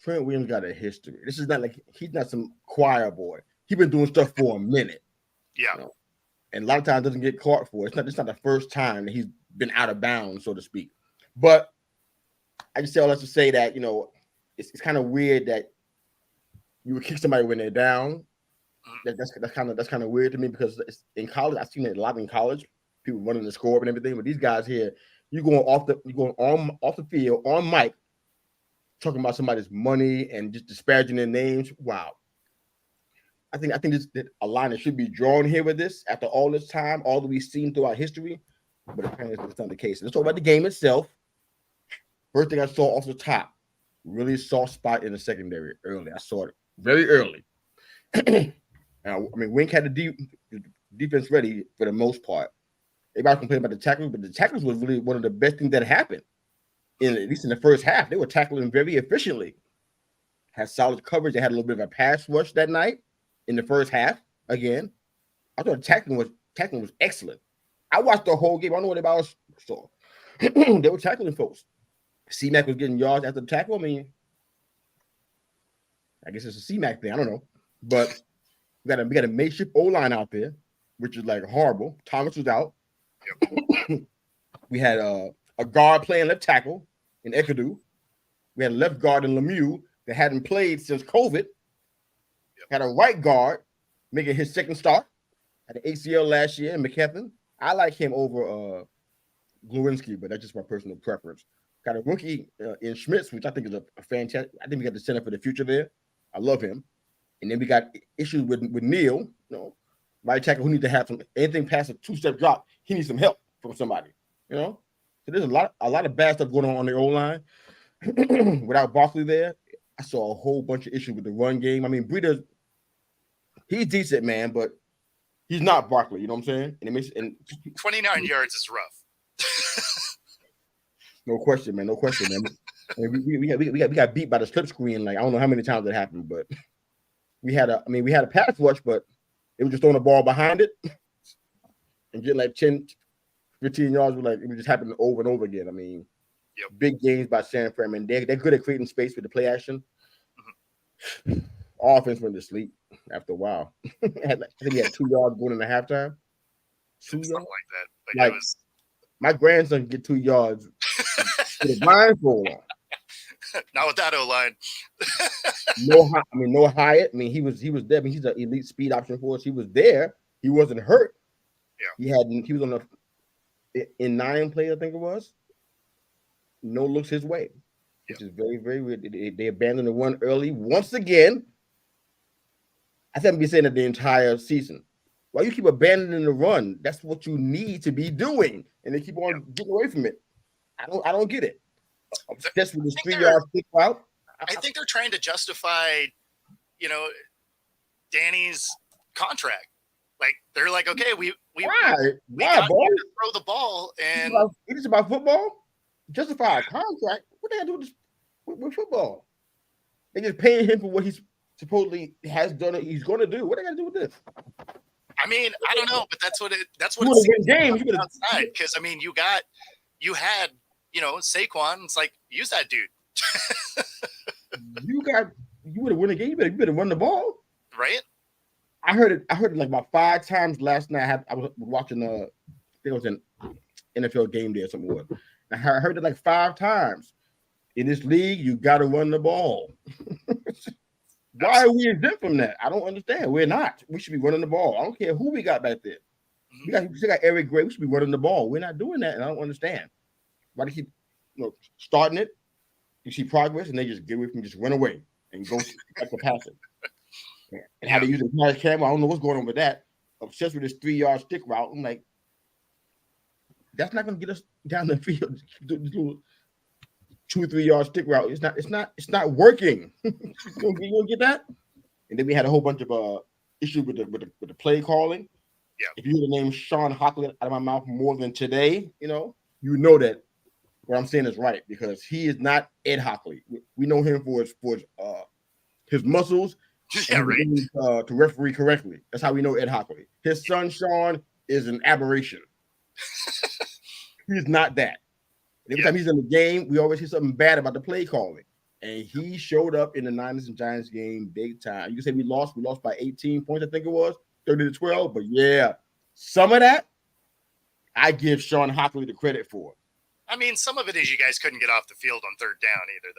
Trent Williams got a history. This is not like he's not some choir boy. He's been doing stuff for a minute. Yeah. And a lot of times doesn't get caught for it. It's not the first time that he's been out of bounds, so to speak. But I just say all that to say that, it's kind of weird that you would kick somebody when they're down. That's kind of weird to me because in college, I've seen it a lot in college, people running the score and everything. But these guys here, you're going off the field on mic, talking about somebody's money and just disparaging their names. Wow. I think that a line that should be drawn here with this after all this time, all that we've seen throughout history, but apparently that's not the case. Let's talk about the game itself. First thing I saw off the top, really soft spot in the secondary early. I saw it very early. I mean, Wink had the defense ready for the most part. Everybody complained about the tackles, but the tackles was really one of the best things that happened. At least in the first half, they were tackling very efficiently. Had solid coverage. They had a little bit of a pass rush that night in the first half. Again, I thought tackling was excellent. I watched the whole game. I don't know what anybody else saw. They were tackling folks. C-Mac was getting yards after the tackle. I mean, I guess it's a C-Mac thing. I don't know. But we got a makeshift O-line out there, which is like horrible. Thomas was out. We had a guard playing left tackle in Ekadu. We had a left guard in Lemieux that hadn't played since COVID. Had a right guard making his second start. Had an ACL last year in McKethan. I like him over Glowinski, but that's just my personal preference. Got a rookie in Schmitz, which I think is a fantastic. I think we got the center for the future there. I love him. And then we got issues with Neil, right tackle who needs to have anything past a two-step drop. He needs some help from somebody, So there's a lot of bad stuff going on the O-line. Without Barkley there, I saw a whole bunch of issues with the run game. I mean, Breida, he's decent, man, but he's not Barkley. You know what I'm saying? And 29 yards is rough. No question, man. I mean, we got beat by the slip screen. Like I don't know how many times that happened, but we had a pass rush, but it was just throwing the ball behind it and getting like 10, 15 yards. It was just happening over and over again. I mean, big games by San Fran, man. They're good at creating space with the play action. Mm-hmm. Offense went to sleep after a while. I think he had 2 yards going in the halftime. 2 yards? Something like that. My grandson can get 2 yards with a blindfold on. Not with that O-line. No Hyatt. I mean, he was there. I mean, he's an elite speed option for us. He was there. He wasn't hurt. Yeah. He was on in 9 play, I think it was. No looks his way, which is very, very weird. They abandoned the run early once again. I haven't been saying that the entire season. Why you keep abandoning the run? That's what you need to be doing, and they keep on getting away from it. I don't get it. Obsessed with this 3-yard stick out. I think they're trying to justify, Danny's contract. Like they're like, okay, we got you to throw the ball, and it's about football. Justify a contract. What they got to do with football? They just paying him for what he's supposedly has done. He's going to do. What they got to do with this? I mean, I don't know, but that's what it seems like outside. Because I mean, you had Saquon. It's like use that dude. you would have won a game. You better run the ball, right? I heard it like about 5 times last night. I was watching I think it was an NFL game day or something. I heard it like 5 times. In this league, you got to run the ball. Why are we exempt from that? I don't understand. We're not. We should be running the ball. I don't care who we got back there. We still got Eric Gray. We should be running the ball. We're not doing that, and I don't understand. Why they keep starting it? You see progress, and they just get away from just run away and go back to passing. And how they use the pass camera, I don't know what's going on with that. Obsessed with this 3-yard stick route. I'm like, that's not going to get us down the field. 2 or 3 yard stick route. It's not working. You gonna get that? And then we had a whole bunch of issues with the play calling. Yeah. If you hear the name Sean Hockley out of my mouth more than today, you know that what I'm saying is right, because he is not Ed Hockley. We know him for his muscles. Yeah, right. To referee correctly. That's how we know Ed Hockley. His son Sean is an aberration. He's not that. And every time he's in the game, we always hear something bad about the play calling. And he showed up in the Niners and Giants game big time. You can say we lost by 18 points, I think it was, 30-12. But yeah, some of that I give Sean Hockley the credit for. I mean, some of it is you guys couldn't get off the field on 3rd down either,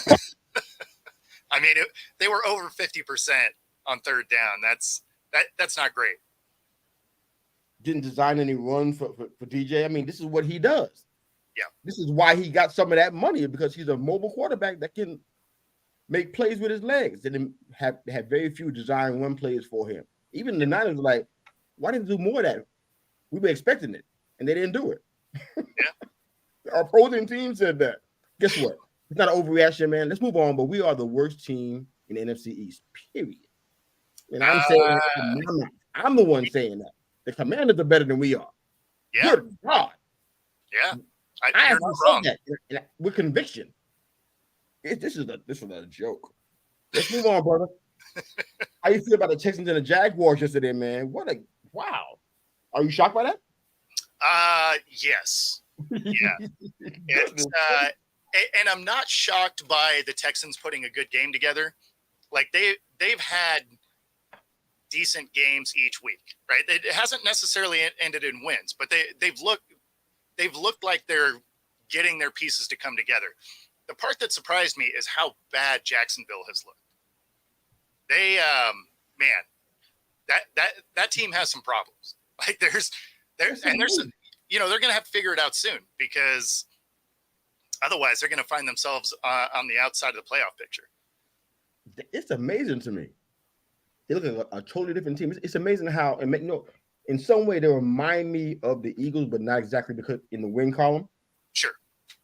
though. I mean, they were over 50% on 3rd down. That's not great. Didn't design any run for DJ. I mean, this is what he does. Yeah. This is why he got some of that money, because he's a mobile quarterback that can make plays with his legs. They didn't have very few design run plays for him. Even the Niners were like, why didn't they do more of that? We were expecting it, and they didn't do it. Yeah. Our opposing team said that. Guess what? It's not an overreaction, man. Let's move on, but we are the worst team in the NFC East, period. And I'm saying that I'm the one saying that. the Commanders are better than we are. Yeah. Good God. Yeah. I actually said that with conviction. This is a joke. Let's move on, brother. How you feel about the Texans and the Jaguars yesterday, man? Wow. Are you shocked by that? Yes. Yeah. It's and I'm not shocked by the Texans putting a good game together. Like they've had decent games each week, right? It hasn't necessarily ended in wins, but they've looked like they're getting their pieces to come together. The part that surprised me is how bad Jacksonville has looked. They man, that team has some problems. Like there's you know, they're going to have to figure it out soon, because otherwise they're going to find themselves on the outside of the playoff picture. It's amazing to me. They look like a totally different team. It's amazing how, and in some way they remind me of the Eagles, but not exactly, because in the win column. Sure.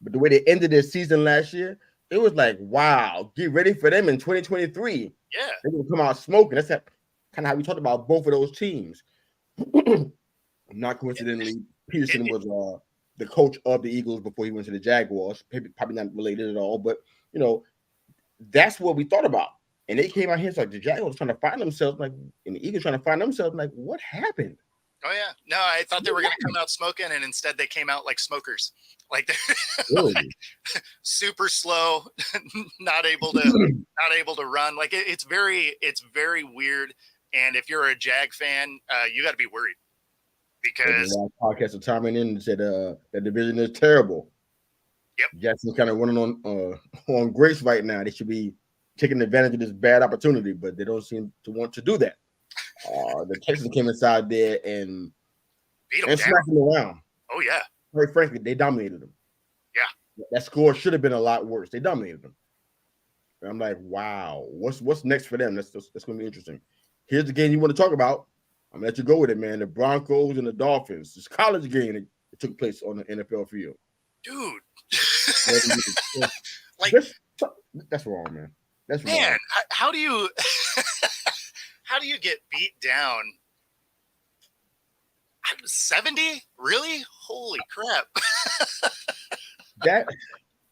But the way they ended their season last year, it was like, wow, get ready for them in 2023. Yeah. They're going to come out smoking. That's kind of how we talked about both of those teams. Not coincidentally, Peterson was the coach of the Eagles before he went to the Jaguars. Probably not related at all, but you know, that's what we thought about. And they came out here, it's like the Jaguars trying to find themselves, like, and the Eagles trying to find themselves, like, what happened? Oh yeah, no, I thought they were going to come out smoking, and instead they came out like smokers, like they're like super slow, not able to run. Like it's very weird. And if you're a Jag fan, you got to be worried, because podcast of Tom in said that division is terrible. Yep, Jackson's kind of running on grace right now. They should be taking advantage of this bad opportunity, but they don't seem to want to do that. The Texans came inside there and smacked them around. Oh yeah. Quite frankly, they dominated them. Yeah. That score should have been a lot worse. They dominated them. And I'm like, wow, what's next for them? That's going to be interesting. Here's the game you want to talk about. I'm gonna let you go with it, man. The Broncos and the Dolphins. This college game that took place on the NFL field. Dude. Like that's wrong, man. That's wrong. Man, how do you get beat down 70? Really? Holy crap.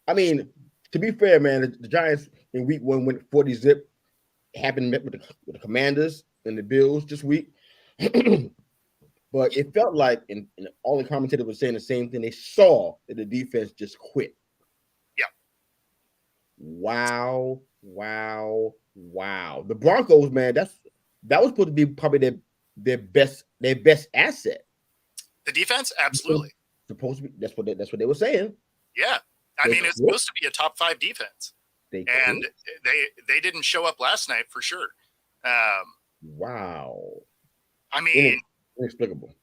I mean, to be fair, man, the Giants in week 1 went 40 zip. Happened with the Commanders and the Bills this week. But it felt like, and all the commentators were saying the same thing. They saw that the defense just quit. Yeah. Wow. The Broncos, man, that was supposed to be probably their best asset. The defense, absolutely. Supposed to be. That's what they were saying. Yeah. I mean, it's supposed to be a top 5 defense. They didn't show up last night for sure. Wow. I mean, inexplicable.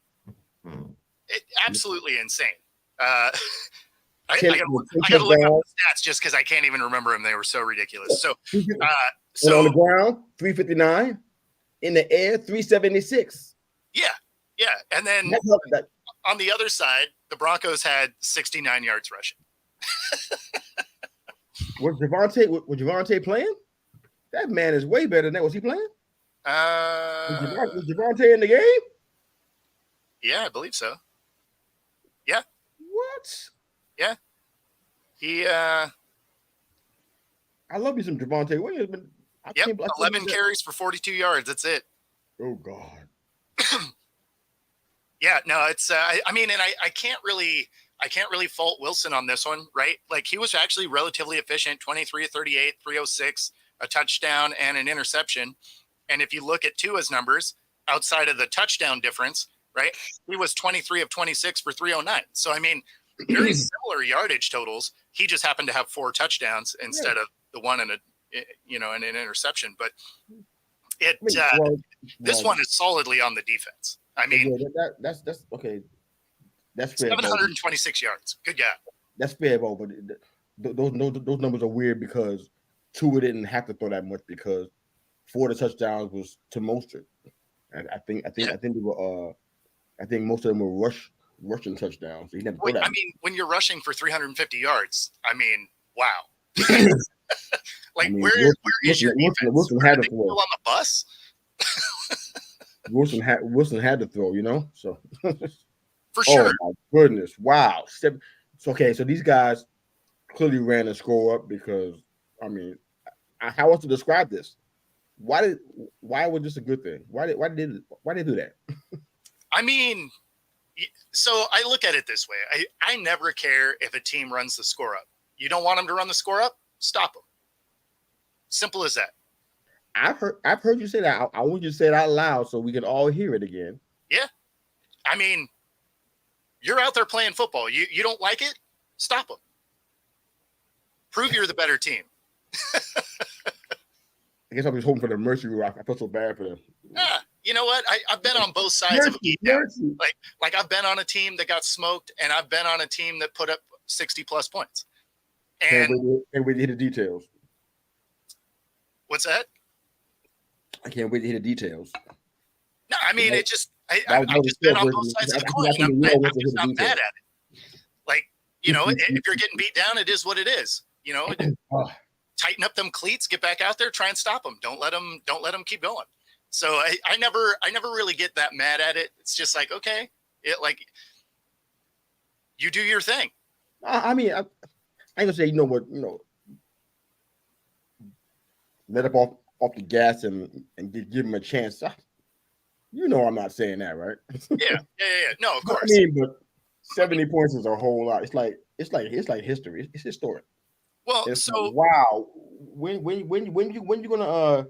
Absolutely insane. I gotta look up the stats just because I can't even remember them. They were so ridiculous. So on the ground, 359. In the air, 376. Yeah. And then on the other side, the Broncos had 69 yards rushing. Was Javonte playing? That man is way better than that. Was he playing? Was Javonte in the game? Yeah, I believe so. Yeah. What? Yeah. He I love you some Javonte Williams, but 11 carries for 42 yards. That's it. Oh God. Yeah, no, it's I mean, and I can't really fault Wilson on this one, right? Like he was actually relatively efficient, 23 of 38, 306, a touchdown and an interception. And if you look at Tua's numbers outside of the touchdown difference, right? He was 23 of 26 for 309. So I mean, very similar yardage totals. He just happened to have 4 touchdowns instead of the one and an interception. But this one is solidly on the defense. I mean, that's okay. That's fair. 726 yards. Good guy. That's fair, Bo, but those numbers are weird because Tua didn't have to throw that much because 4 of the touchdowns was to Mostert. I think most of them were rushing touchdowns. So he didn't throw that. I mean, when you're rushing for 350 yards, I mean, wow. Where is your defense? Wilson had it on the bus? Wilson had to throw, So, For oh sure. my goodness, wow. Okay, so these guys clearly ran the score up because, I mean, how else to describe this? Why was this a good thing? Why did they do that? I mean, so I look at it this way. I never care if a team runs the score up. You don't want them to run the score up? Stop them. Simple as that. I've heard you say that. I want you to say it out loud so we can all hear it again. Yeah. I mean, you're out there playing football. You don't like it? Stop them. Prove you're the better team. I guess I'm just hoping for the mercy rule. I feel so bad for them. You know what? I've been on both sides of a beatdown. Like I've been on a team that got smoked, and I've been on a team that put up 60+ points. And wait to hear the details. What's that? I can't wait to hear the details. No, I mean, I've just been on both sides of the coin. I'm just not mad at it. Like, if you're getting beat down, it is what it is. Tighten up them cleats, get back out there, try and stop them. Don't let them keep going. So I never really get that mad at it. It's just like, okay, you do your thing. I mean, I ain't gonna say, let up off the gas and give him a chance. I'm not saying that, right? Yeah. No, of course. I mean, but 70 points is a whole lot. It's like history. It's historic. Well, it's so like, wow, when you gonna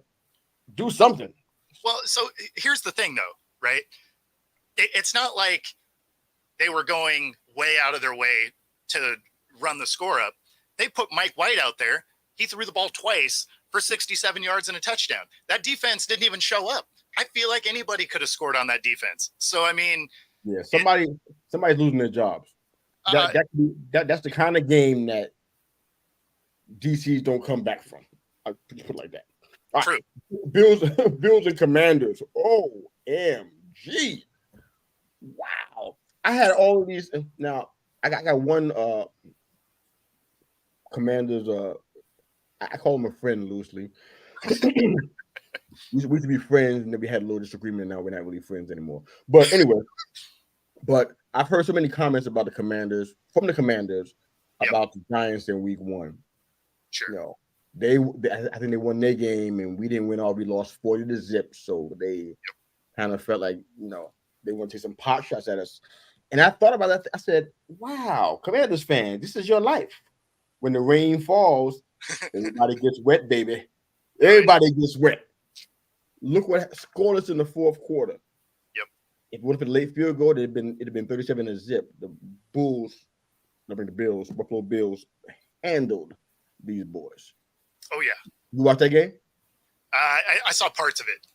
do something? Well, so here's the thing, though, right? It's not like they were going way out of their way to run the score up. They put Mike White out there. He threw the ball twice for 67 yards and a touchdown. That defense didn't even show up. I feel like anybody could have scored on that defense. So, I mean, yeah, somebody's losing their jobs. That's the kind of game that DCs don't come back from. I put it like that. True. Right. Bills and Commanders. OMG. Wow. I had all of these. Now, I got one Commanders. I call him a friend loosely. we used to be friends, and then we had a little disagreement. Now we're not really friends anymore. But anyway, I've heard so many comments about the Commanders about the Giants in Week 1. Sure. I think they won their game, and we didn't win all. We lost 40-0. So they kind of felt like, they want to take some pot shots at us. And I thought about that. I said, wow, Commanders fans, this is your life. When the rain falls, everybody gets wet, baby. Everybody gets wet. Look what scoreless in the fourth quarter. Yep. If it would have been a late field goal, it'd have been 37-0. The Buffalo Bills handled these boys. Oh yeah. You watched that game? I saw parts of it.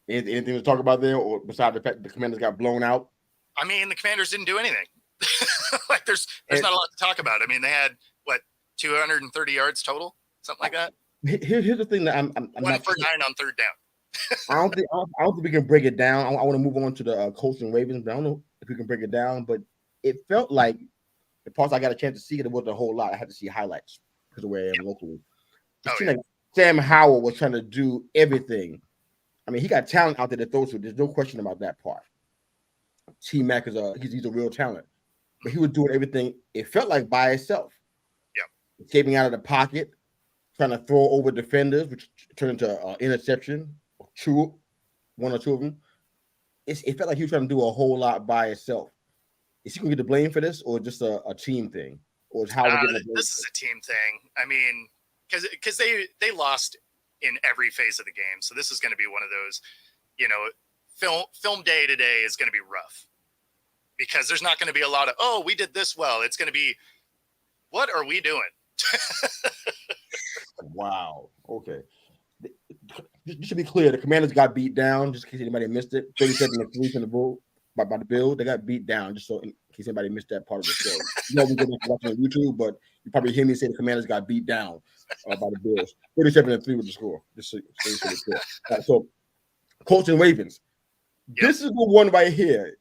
Anything to talk about there, or besides the fact the Commanders got blown out? I mean, the Commanders didn't do anything. Like there's not a lot to talk about. I mean, they had 230 yards total, something like that. Here's the thing that I'm 1 for 9 on third down. I don't think we can break it down. I want to move on to the Colts and Ravens, but I don't know if we can break it down. But it felt like the parts I got a chance to see, it wasn't a whole lot. I had to see highlights because of where I am locally. It seemed like Sam Howell was trying to do everything. I mean, he got talent out there to throw to. There's no question about that part. T-Mac he's a real talent, but he was doing everything. It felt like by himself. Yeah, escaping out of the pocket, trying to throw over defenders, which turned into an interception. One or two of them. It felt like he was trying to do a whole lot by himself. Is he going to get the blame for this, or just a team thing, or is Howard getting the blame? This is a team thing. I mean, because they lost in every phase of the game, so this is going to be one of those, film day today is going to be rough because there's not going to be a lot of we did this well. It's going to be, what are we doing? Wow. Okay. Just to be clear, the Commanders got beat down. Just in case anybody missed it, 37-3 in the Bull by the Bills. They got beat down. Just so in case anybody missed that part of the show. We go back watching on YouTube, but you probably hear me say the Commanders got beat down by the Bills. 37-3 was the score. Just so so Colts and Ravens. Yep. This is the one right here.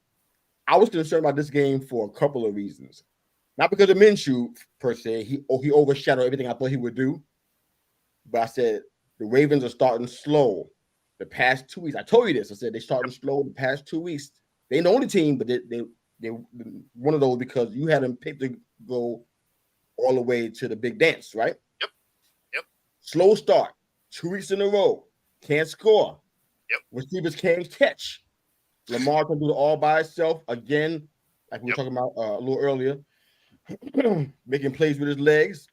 I was concerned about this game for a couple of reasons. Not because of Minshew per se. He overshadowed everything I thought he would do. But I said the Ravens are starting slow. the past 2 weeks. I told you this. I said they starting slow the past 2 weeks. They ain't the only team, but they one of those because you had them picked to go all the way to the big dance, right? Yep. Slow start, 2 weeks in a row, can't score. Yep. Receivers can't catch. Lamar can do it all by himself again, like we were talking about a little earlier, making plays with his legs.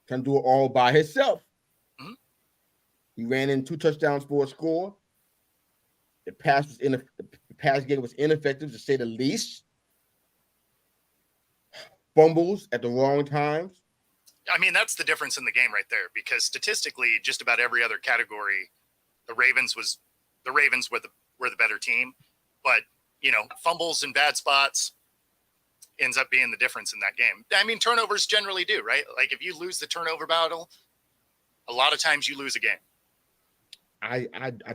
Can do it all by himself. Mm-hmm. He ran in 2 touchdowns for a score. The pass game was ineffective to say the least. Fumbles at the wrong times. I mean, that's the difference in the game right there, because statistically, just about every other category, the Ravens were the better team, but fumbles and bad spots ends up being the difference in that game. I mean, turnovers generally do, right? Like if you lose the turnover battle, a lot of times you lose a game. I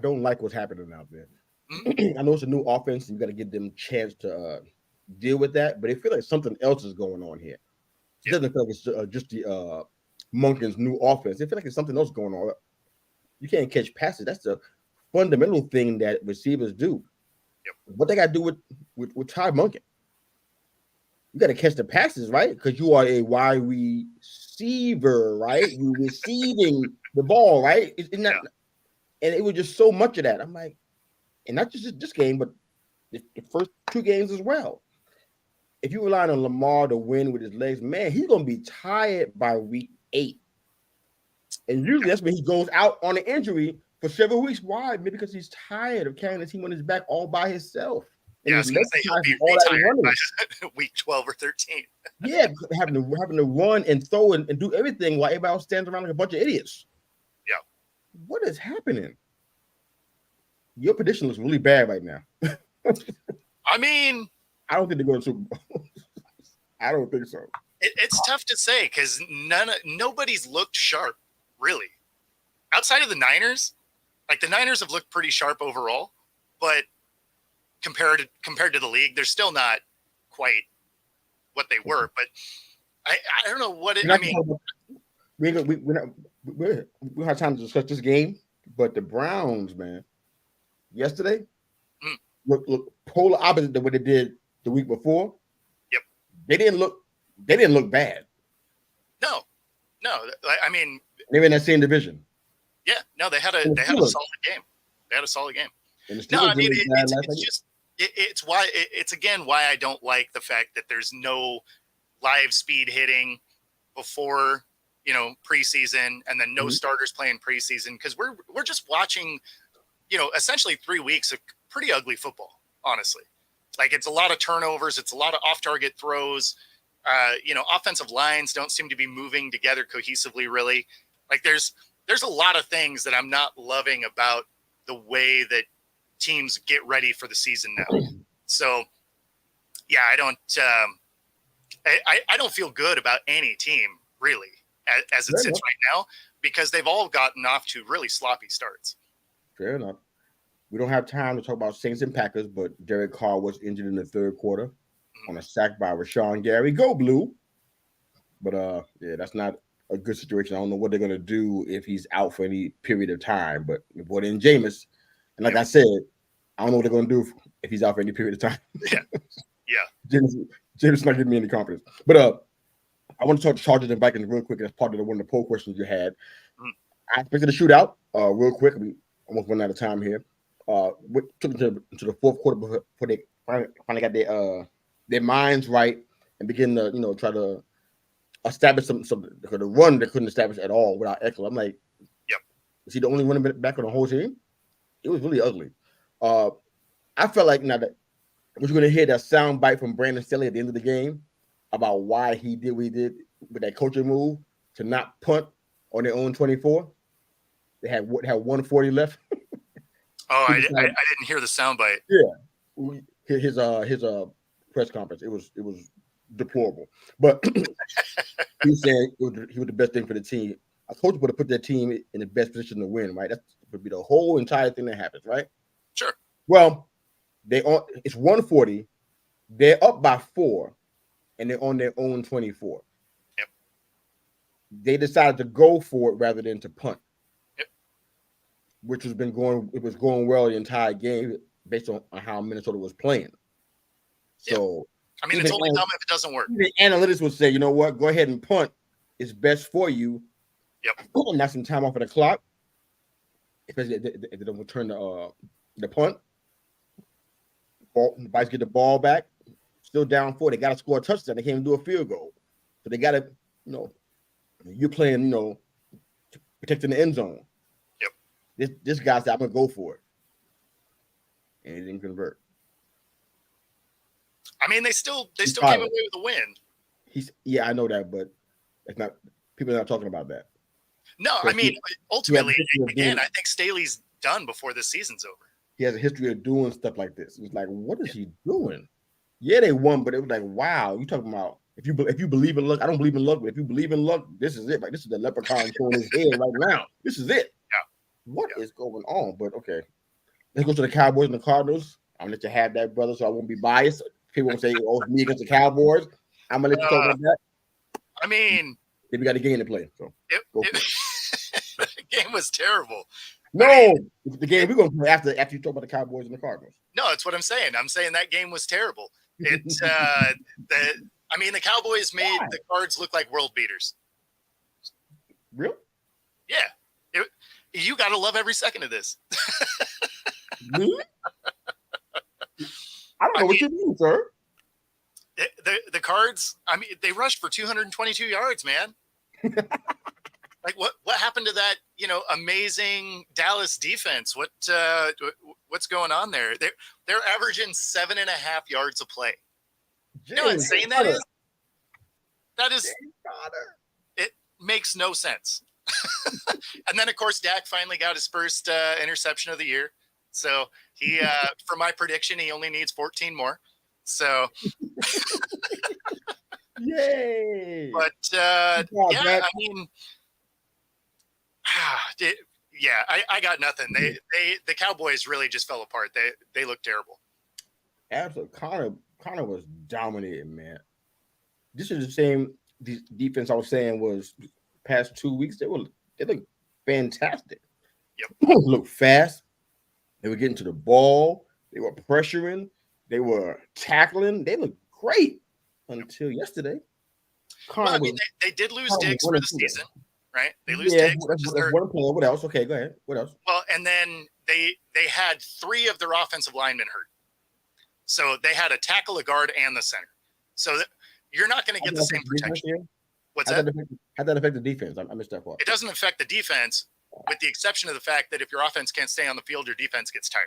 don't like what's happening out there. Mm-hmm. I know it's a new offense, and you got to give them a chance to deal with that, but it feels like something else is going on here. It doesn't feel like it's just the Monken's new offense. It feels like it's something else going on. You can't catch passes. That's the fundamental thing that receivers do. Yep. What they got to do with Ty Monken? You got to catch the passes, right? Because you are a wide receiver, right? You're receiving the ball, right? It's not, and it was just so much of that. I'm like, and not just this game, but the first 2 games as well. If you rely on Lamar to win with his legs, man, he's gonna be tired by week 8. And usually that's when he goes out on an injury for several weeks. Why? Maybe because he's tired of carrying the team on his back all by himself. And I was going to say he'll be retired by week 12 or 13. Yeah, having to run and throw and do everything while everybody else stands around like a bunch of idiots. Yeah. What is happening? Your prediction looks really bad right now. I mean, I don't think they're going to Super Bowl. I don't think so. It's tough to say because nobody's looked sharp, really. Outside of the Niners, like the Niners have looked pretty sharp overall, but compared to the league, they're still not quite what they were. But I don't know what it. I mean, we don't have time to discuss this game, but the Browns, man, yesterday look polar opposite than what they did the week before. Yep, they didn't look bad. No. I mean, they were in that same division. Yeah, no, they had a solid game. They had a solid game. No, I mean, it's again why I don't like the fact that there's no live speed hitting before preseason, and then no starters playing preseason, because we're just watching essentially 3 weeks of pretty ugly football, honestly. Like it's a lot of turnovers, it's a lot of off-target throws. Offensive lines don't seem to be moving together cohesively, really. Like there's a lot of things that I'm not loving about the way that teams get ready for the season now. So yeah, I don't feel good about any team really as it sits right now, because they've all gotten off to really sloppy starts. Fair enough. We don't have time to talk about Saints and Packers, but Derek Carr was injured in the third quarter on a sack by Rashawn Gary. Go Blue. But yeah, that's not a good situation. I don't know what they're gonna do if he's out for any period of time. But we brought in Jameis, and like I said, I don't know what they're gonna do if he's out for any period of time. Yeah. Jameis not giving me any confidence. But I want to talk to Chargers and Vikings real quick as part of one of the poll questions you had. I expected a shootout real quick. We almost run out of time here. We took them to the fourth quarter before they finally got their minds right and begin to try to establish some the run they couldn't establish at all without Eckler. I'm like, yep. Is he the only running back on the whole team? It was really ugly. I felt like now that we're going to hear that sound bite from Brandon Staley at the end of the game about why he did what he did with that coaching move to not punt on their own 24. They had 140 left. Oh, I didn't hear the sound bite. Yeah, his press conference. It was deplorable, but he's saying he was the best thing for the team. A coach would have put their team in the best position to win, right? That would be the whole entire thing that happens, right? Sure. Well, it's 140. They're up by 4, and they're on their own 24. Yep. They decided to go for it rather than to punt. Yep. which has been going. It was going well the entire game based on how Minnesota was playing. So, I mean, it's only dumb if it doesn't work. The analytics would say, you know what, go ahead and punt. It's best for you. Yep. And that's some time off of the clock, especially if they don't return the punt. Vice get the ball back, still down 4. They got to score a touchdown. They can't even do a field goal. So they got to, you're playing, protecting the end zone. Yep. This guy said, I'm going to go for it. And he didn't convert. I mean, they still came away with a win. I know that, but it's not. People are not talking about that. No, I mean, ultimately, again, I think Staley's done before this season's over. He has a history of doing stuff like this. It's like, what is he doing? Yeah, they won, but it was like, wow. You talking about if you believe in luck? I don't believe in luck, but if you believe in luck, this is it. Like, this is the leprechaun showing his head right now. This is it. Yeah. What is going on? But okay, let's go to the Cowboys and the Cardinals. I'm gonna let you have that, brother, so I won't be biased. People won't say, "Oh, it's me against the Cowboys." I'm gonna let you talk about that. I mean, then we got a game to play. So the game was terrible. No, the game we're gonna play after you talk about the Cowboys and the Cardinals. No, that's what I'm saying. I'm saying that game was terrible. The Cowboys made the Cards look like world beaters. Real? Yeah. You got to love every second of this. Really? I don't know what you mean, sir. The Cards, they rushed for 222 yards, man. Like what happened to that, amazing Dallas defense? What's going on there? They're averaging 7.5 yards a play. You know how insane that is? That is, it makes no sense. And then of course Dak finally got his first interception of the year. So he, for my prediction, he only needs 14 more. So, yay! But I mean, I got nothing. The Cowboys really just fell apart. They look terrible. Absolutely, Connor was dominating, man. This is the same defense I was saying was past 2 weeks. They look fantastic. Yep. They look fast. They were getting to the ball. They were pressuring. They were tackling. They looked great until yesterday. They did lose Diggs for the season, right? They lose Diggs. One player. What else? Okay, go ahead. What else? Well, and then they had 3 of their offensive linemen hurt. So they had a tackle, a guard, and the center. So you're not going to get the same protection. What's that? How that affect the defense? I missed that part. It doesn't affect the defense, with the exception of the fact that if your offense can't stay on the field, your defense gets tired.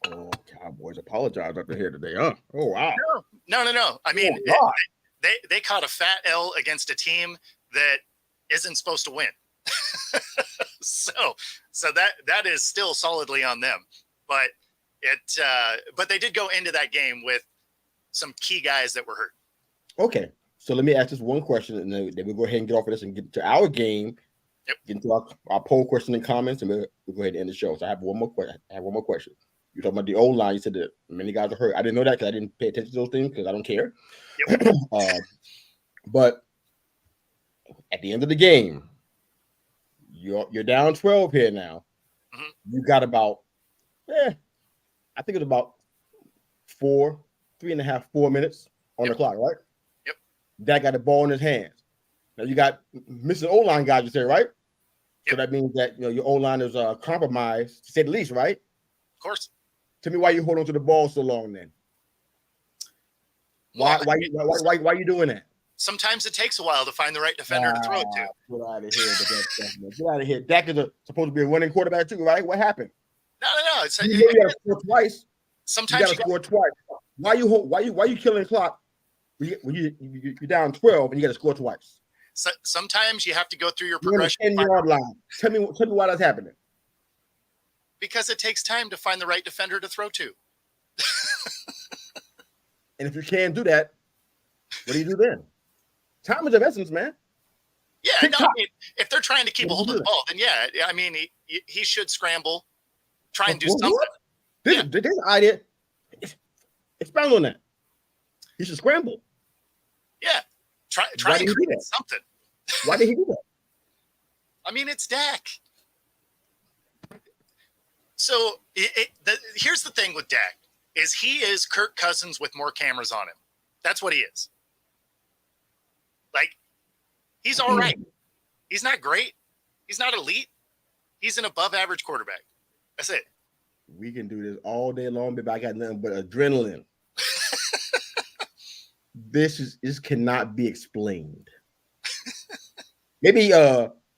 Oh, Cowboys apologize after here today, huh? Oh, wow. No. I mean, they caught a fat L against a team that isn't supposed to win. so that is still solidly on them. But but they did go into that game with some key guys that were hurt. Okay. So let me ask this one question, and then we'll go ahead and get off of this and get to our game. Yep. Get into our poll question and comments, and we'll go ahead and end the show. So I have one more question. You're talking about the old line. You said that many guys are hurt. I didn't know that because I didn't pay attention to those things because I don't care. Yep. But at the end of the game, you're down 12 here now. Mm-hmm. You got about, I think it's about 3.5, 4 minutes on the clock, right? Yep. Dak got the ball in his hands. Now you got missing O-line guys, you say, right? Yep. So that means that your O-line is compromised, to say the least, right? Of course. Tell me why you hold on to the ball so long then. Why you doing that? Sometimes it takes a while to find the right defender to throw it to. Get out of here. Get out of here. Dak is supposed to be a running quarterback too, right? What happened? No. You got to score twice. Sometimes you got to score twice. Why you killing the clock when you're down 12 and you got to score twice? So, sometimes you have to go through your progression. 10-yard line. Tell me why that's happening. Because it takes time to find the right defender to throw to. And if you can't do that, what do you do then? Time is of essence, man. Yeah, if they're trying to keep a hold of the ball, then he should scramble, try and do something. This idea, expound on that. He should scramble. Yeah, try and create something. Why did he do that? I mean, it's Dak. So here's the thing with Dak is he is Kirk Cousins with more cameras on him. That's what he is. Like, he's all right. He's not great. He's not elite. He's an above average quarterback. That's it. We can do this all day long, but I got nothing but adrenaline. This cannot be explained. Maybe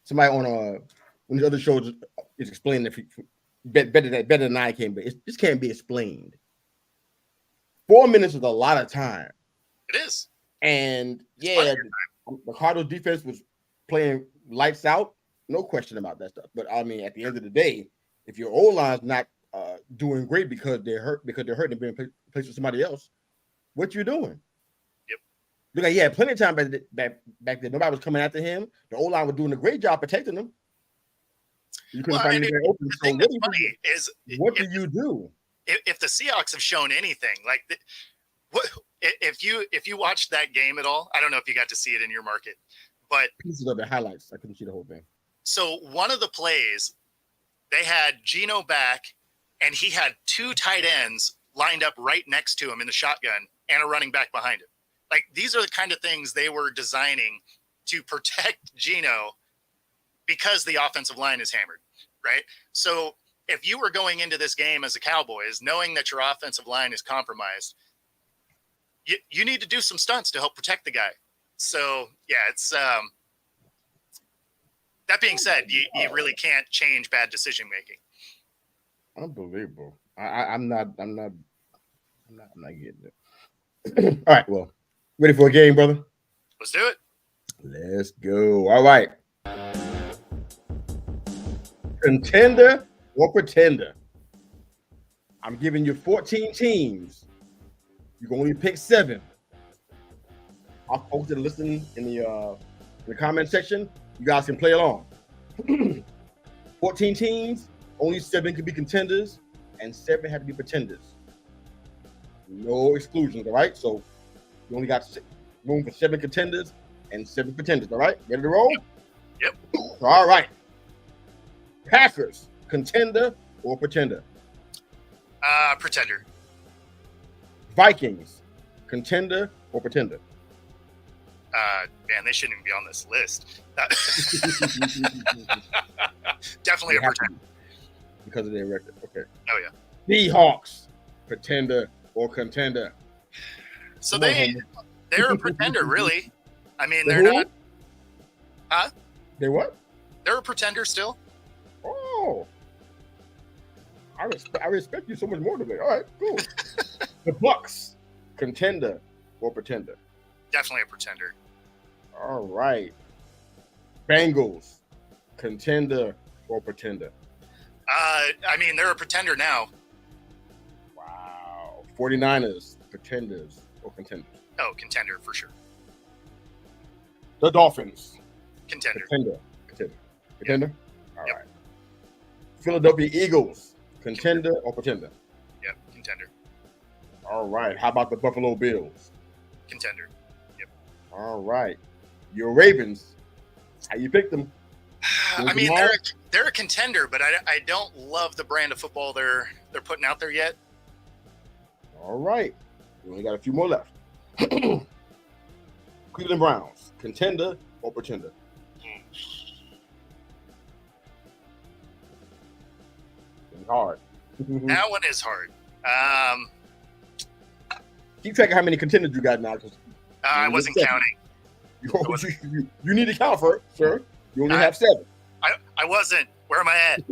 somebody on one of the other shows is explaining it better than I can, but this can't be explained. 4 minutes is a lot of time. It is. And yeah, the Cardinals defense was playing lights out. No question about that stuff. But I mean, at the end of the day, if your O-line's not doing great because they're hurt and being placed with somebody else, what you doing? Yep. Look, he had plenty of time back then. Nobody was coming after him. The O-line was doing a great job protecting him. You couldn't find anything open. The thing that's funny is, what do you do? If the Seahawks have shown anything, like if you watched that game at all, I don't know if you got to see it in your market, but pieces of the highlights. I couldn't see the whole thing. So one of the plays, they had Geno back, and he had two tight ends lined up right next to him in the shotgun and a running back behind him. Like, these are the kind of things they were designing to protect Geno because the offensive line is hammered, right? So if you were going into this game as a Cowboys, knowing that your offensive line is compromised, you need to do some stunts to help protect the guy. So, yeah, it's that being said, you really can't change bad decision making. Unbelievable. I'm not getting it. All right, well, ready for a game, brother? Let's do it. Let's go. All right. Contender or pretender? I'm giving you 14 teams. You can only pick 7. I'll folks that are listening in the comment section. You guys can play along. 14 teams, only 7 can be contenders, and 7 have to be pretenders. No exclusions, all right? So you only got room for 7 contenders and 7 pretenders, all right? Ready to roll? Yep. All right. Packers, contender or pretender? Pretender. Vikings, contender or pretender? Man, they shouldn't even be on this list. Definitely a pretender. Because of their record. Okay. Oh, yeah. Seahawks, pretender or contender? So they're a pretender, really. I mean, they're not. Huh? They what? They're a pretender still. Oh. I respect you so much more today. All right, cool. The Bucks, contender or pretender? Definitely a pretender. All right. Bengals, contender or pretender? I mean, they're a pretender now. Wow. 49ers, pretenders or contenders? Oh, contender for sure. The Dolphins, Contender. Contender? All right. Philadelphia Eagles, contender or pretender? Yep, contender. All right. How about the Buffalo Bills? Contender. Yep. All right. Your Ravens, how you pick them? I mean, they're a contender, but I don't love the brand of football they're putting out there yet. All right. We only got a few more left. Cleveland Browns, contender or pretender? It's hard. That one is hard. Keep track of how many contenders you got now. I wasn't counting. You need to count for it, sir. You only have 7. I wasn't. Where am I at?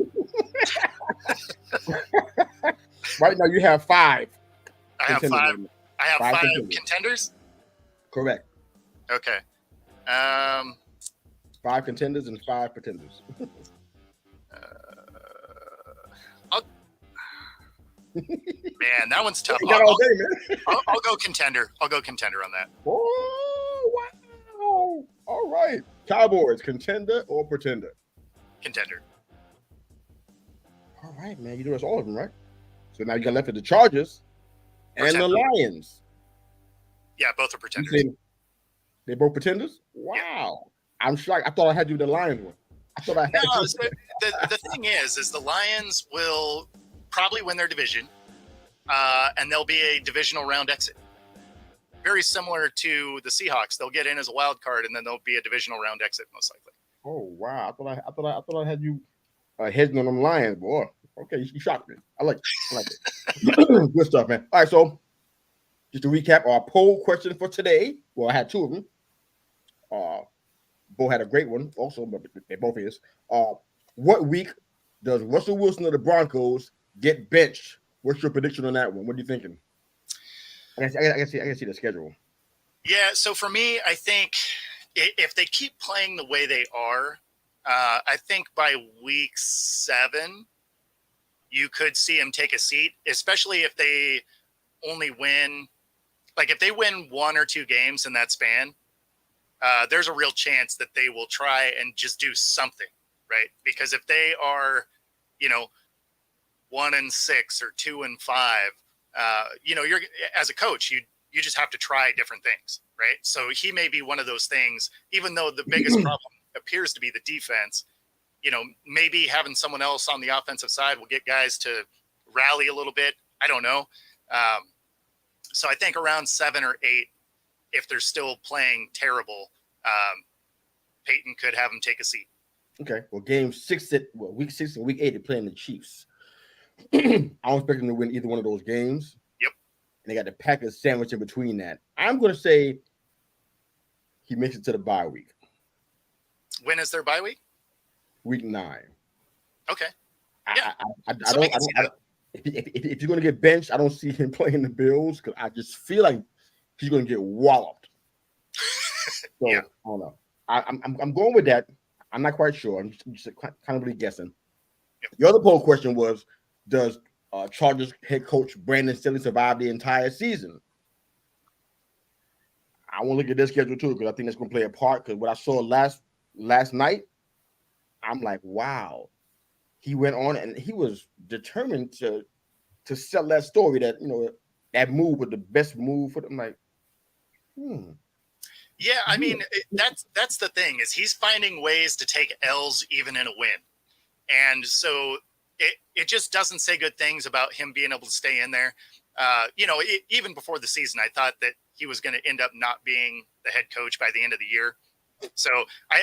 Right now, you have 5. I have 5. I have 5 contenders. Correct. Okay. 5 contenders and 5 pretenders. Man, that one's tough. I'll go contender. I'll go contender on that. Oh, wow. All right. Cowboys, contender or pretender? Contender. All right, man. You know it's all of them, right? So now you got left with the Chargers and the Lions. Yeah, both are pretenders. They both pretenders? Wow. Yeah. I'm shocked. I thought I had to do the Lions one. I thought I had the thing is the Lions will probably win their division, and they'll be a divisional round exit. Very similar to the Seahawks. They'll get in as a wild card, and then they'll be a divisional round exit most likely. Oh wow! I thought I had you hedging on them Lions, boy. Okay, you shocked me. I like it. Good stuff, man. All right, so just to recap our poll question for today. Well, I had two of them. Bo had a great one also, but they both is. What week does Russell Wilson of the Broncos get benched? What's your prediction on that one? What are you thinking? I can see the schedule. Yeah, so for me, I think if they keep playing the way they are, I think by week 7, you could see him take a seat, especially if they only win. Like if they win 1 or 2 games in that span, there's a real chance that they will try and just do something, right? Because if they are, 1-6 or 2-5, you're as a coach, you just have to try different things, right? So he may be one of those things, even though the biggest problem appears to be the defense, maybe having someone else on the offensive side will get guys to rally a little bit. I don't know. So I think around 7 or 8, if they're still playing terrible, Peyton could have them take a seat. Okay. Well, week 6 and week 8, they're playing the Chiefs. I don't expect them to win either one of those games. Yep. And they got the Packers sandwich in between that. I'm going to say he makes it to the bye week. When is their bye week? Week 9. Okay. Yeah. If you're going to get benched, I don't see him playing the Bills because I just feel like he's going to get walloped. So yeah. I don't know. I'm going with that. I'm not quite sure. I'm just kind of really guessing. Yep. The other poll question was, does Chargers head coach Brandon Staley survive the entire season? I want to look at this schedule too because I think that's going to play a part. Because what I saw last night, I'm like, wow. He went on and he was determined to sell that story that that move was the best move for them. Like, Yeah, I mean that's the thing is he's finding ways to take L's even in a win, and so it just doesn't say good things about him being able to stay in there. Even before the season, I thought that he was going to end up not being the head coach by the end of the year. So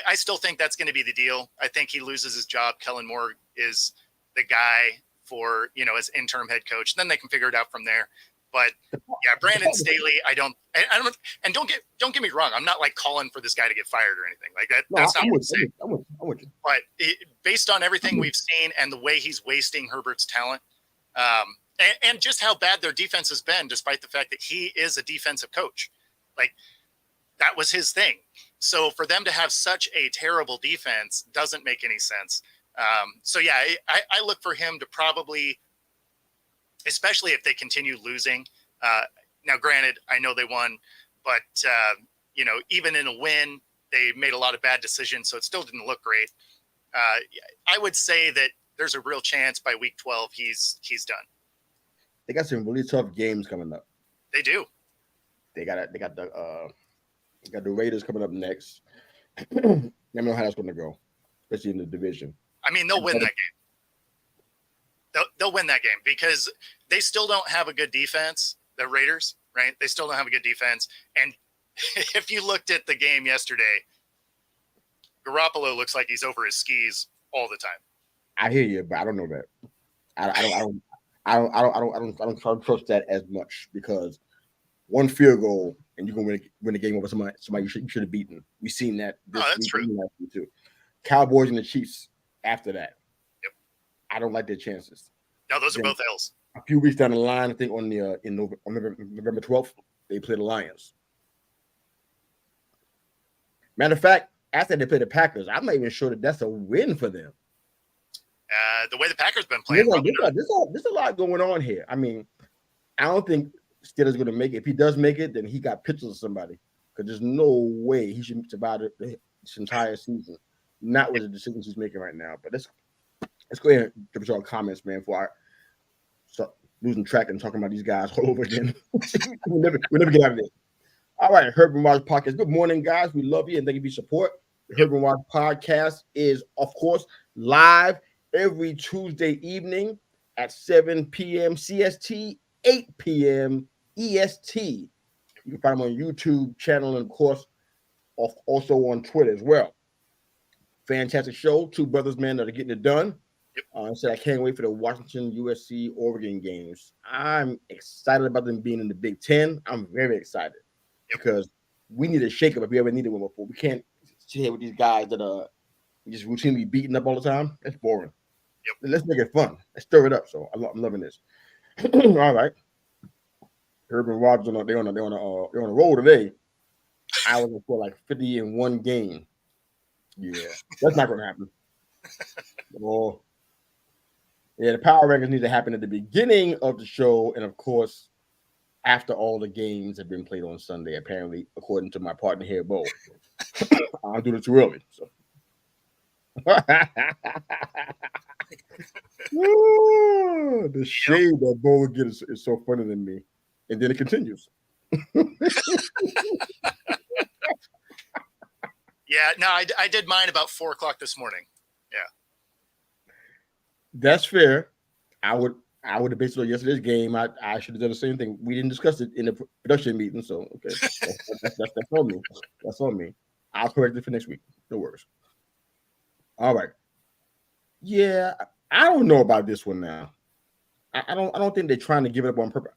I still think that's going to be the deal. I think he loses his job. Kellen Moore is the guy for, as interim head coach. Then they can figure it out from there. But yeah, Brandon Staley, I don't, and don't get me wrong. I'm not like calling for this guy to get fired or anything like that. That's not what I'm saying. I'm with you. But based on everything we've seen and the way he's wasting Herbert's talent, and just how bad their defense has been, despite the fact that he is a defensive coach, like that was his thing. So for them to have such a terrible defense doesn't make any sense. So yeah, I look for him to probably, especially if they continue losing. Now, granted, I know they won, but even in a win, they made a lot of bad decisions, so it still didn't look great. I would say that there's a real chance by week 12 he's done. They got some really tough games coming up. They do. They got the Raiders coming up next. Never know how that's going to go, especially in the division. I mean, they'll win that game. They'll win that game because they still don't have a good defense, the Raiders, right? They still don't have a good defense. And if you looked at the game yesterday, Garoppolo looks like he's over his skis all the time. I hear you, but I don't know that. I don't trust that as much because one field goal and you can win the game over somebody you should have beaten. We've seen that this that's week true. Too. Cowboys and the Chiefs after that. Yep. I don't like their chances. No, those are both L's. A few weeks down the line, I think on November 12th, they play the Lions. Matter of fact, after they play the Packers, I'm not even sure that that's a win for them. The way the Packers been playing, there's a lot going on here. I mean, I don't think Steelers going to make it. If he does make it, then he got pictures of somebody because there's no way he should survive this entire season. Not with the decisions he's making right now. But let's go ahead and jump to our comments, man, before I start losing track and talking about these guys all over again. we'll never get out of this. All right, Herb and Watch Podcast. Good morning, guys. We love you and thank you for your support. The Herb and Watch Podcast is, of course, live every Tuesday evening at 7 p.m. CST, 8 p.m. EST. You can find them on YouTube channel and, of course, also on Twitter as well. Fantastic show. Two brothers, man, that are getting it done. I said I can't wait for the Washington, USC, Oregon games. I'm excited about them being in the Big Ten. I'm very excited because we need a shakeup if we ever needed one before. We can't sit here with these guys that are just routinely beating up all the time. That's boring. Let's make it fun. Let's stir it up. So I'm loving this. All right. Urban Rodgers, they're on a roll today. I was for like 50 in one game. Yeah, that's not going to happen. Oh, yeah, the power rankings need to happen at the beginning of the show, and of course, after all the games have been played on Sunday. Apparently, according to my partner here, Bo, I'll do it too early. So. Ooh, the shade that Bo would get is so funny to me. And then it continues. Yeah, no, I did mine about 4 o'clock this morning. Yeah. That's fair. I would have based it on yesterday's game. I should have done the same thing. We didn't discuss it in the production meeting, so okay. That's on me. That's on me. I'll correct it for next week. No worries. All right. Yeah, I don't know about this one now. I don't think they're trying to give it up on purpose.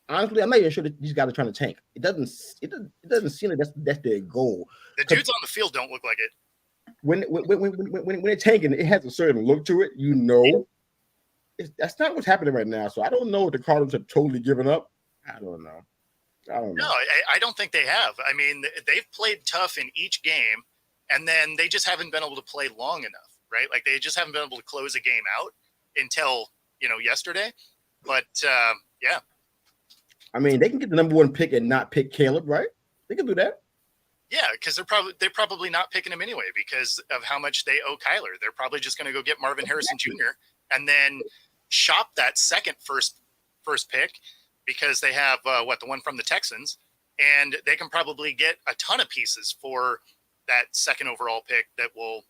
Honestly, I'm not even sure that these guys are trying to tank. It doesn't seem like that's their goal. The dudes on the field don't look like it. When they're tanking, it has a certain look to it. You know, that's not what's happening right now. So I don't know if the Cardinals have totally given up. I don't know. No, I don't think they have. I mean, they've played tough in each game, and then they just haven't been able to play long enough, right? Like they just haven't been able to close a game out until yesterday. But yeah. I mean, they can get the number 1 pick and not pick Caleb, right? They can do that. Yeah, because they're probably not picking him anyway because of how much they owe Kyler. They're probably just going to go get Marvin Harrison Jr. and then shop that second first pick because they have the one from the Texans, and they can probably get a ton of pieces for that second overall pick that will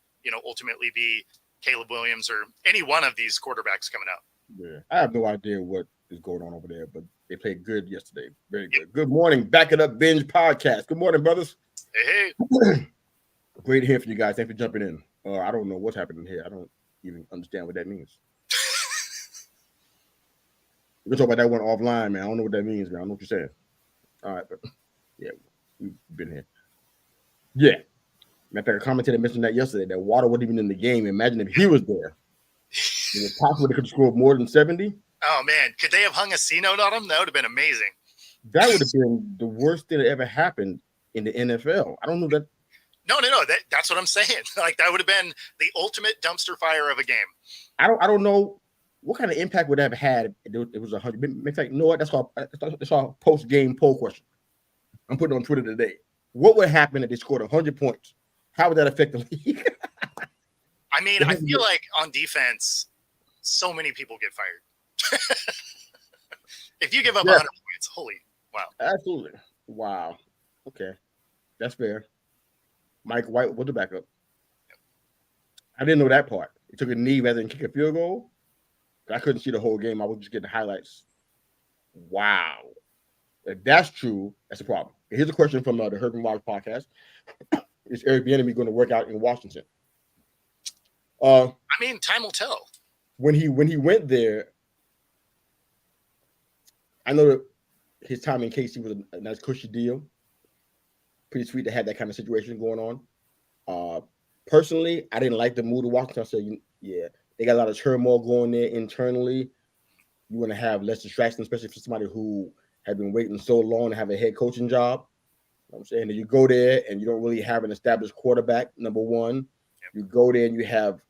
ultimately be Caleb Williams or any one of these quarterbacks coming out. Yeah, I have no idea what is going on over there, but they played good yesterday. Very good. Good morning, Back It Up Binge podcast. Good morning, brothers. Hey. Great to hear from you guys. Thanks for jumping in. I don't know what's happening here. I don't even understand what that means. We're talking about that one offline, man. I don't know what that means, man. I don't know what you're saying. All right, but yeah, we've been here. Yeah. Matter of fact, a commentator mentioned that yesterday, that Water wasn't even in the game. Imagine if he was there. Is it possible they could have scored more than 70? Oh, man. Could they have hung a C note on him? That would have been amazing. That would have been the worst thing that ever happened in the NFL. I don't know that. No. That's what I'm saying. Like, that would have been the ultimate dumpster fire of a game. I don't know what kind of impact would that have had if it was 100. In fact, you know what? That's our post-game poll question. I'm putting it on Twitter today. What would happen if they scored 100 points? How would that affect the league? I mean, I feel like on defense, so many people get fired. If you give up 100 points, holy wow. Absolutely. Wow. Okay. That's fair. Mike White was the backup. Yep. I didn't know that part. He took a knee rather than kick a field goal. I couldn't see the whole game. I was just getting highlights. Wow. If that's true, that's a problem. Here's a question from the Herb and Lodge podcast. Is Eric Bieniemy going to work out in Washington? I mean, time will tell. When he went there, I know that his time in KC was a nice cushy deal. Pretty sweet to have that kind of situation going on. Personally, I didn't like the move to Washington. I said, yeah, they got a lot of turmoil going there internally. You want to have less distraction, especially for somebody who had been waiting so long to have a head coaching job. You know what I'm saying that you go there and you don't really have an established quarterback, number one. Yep. You go there and you have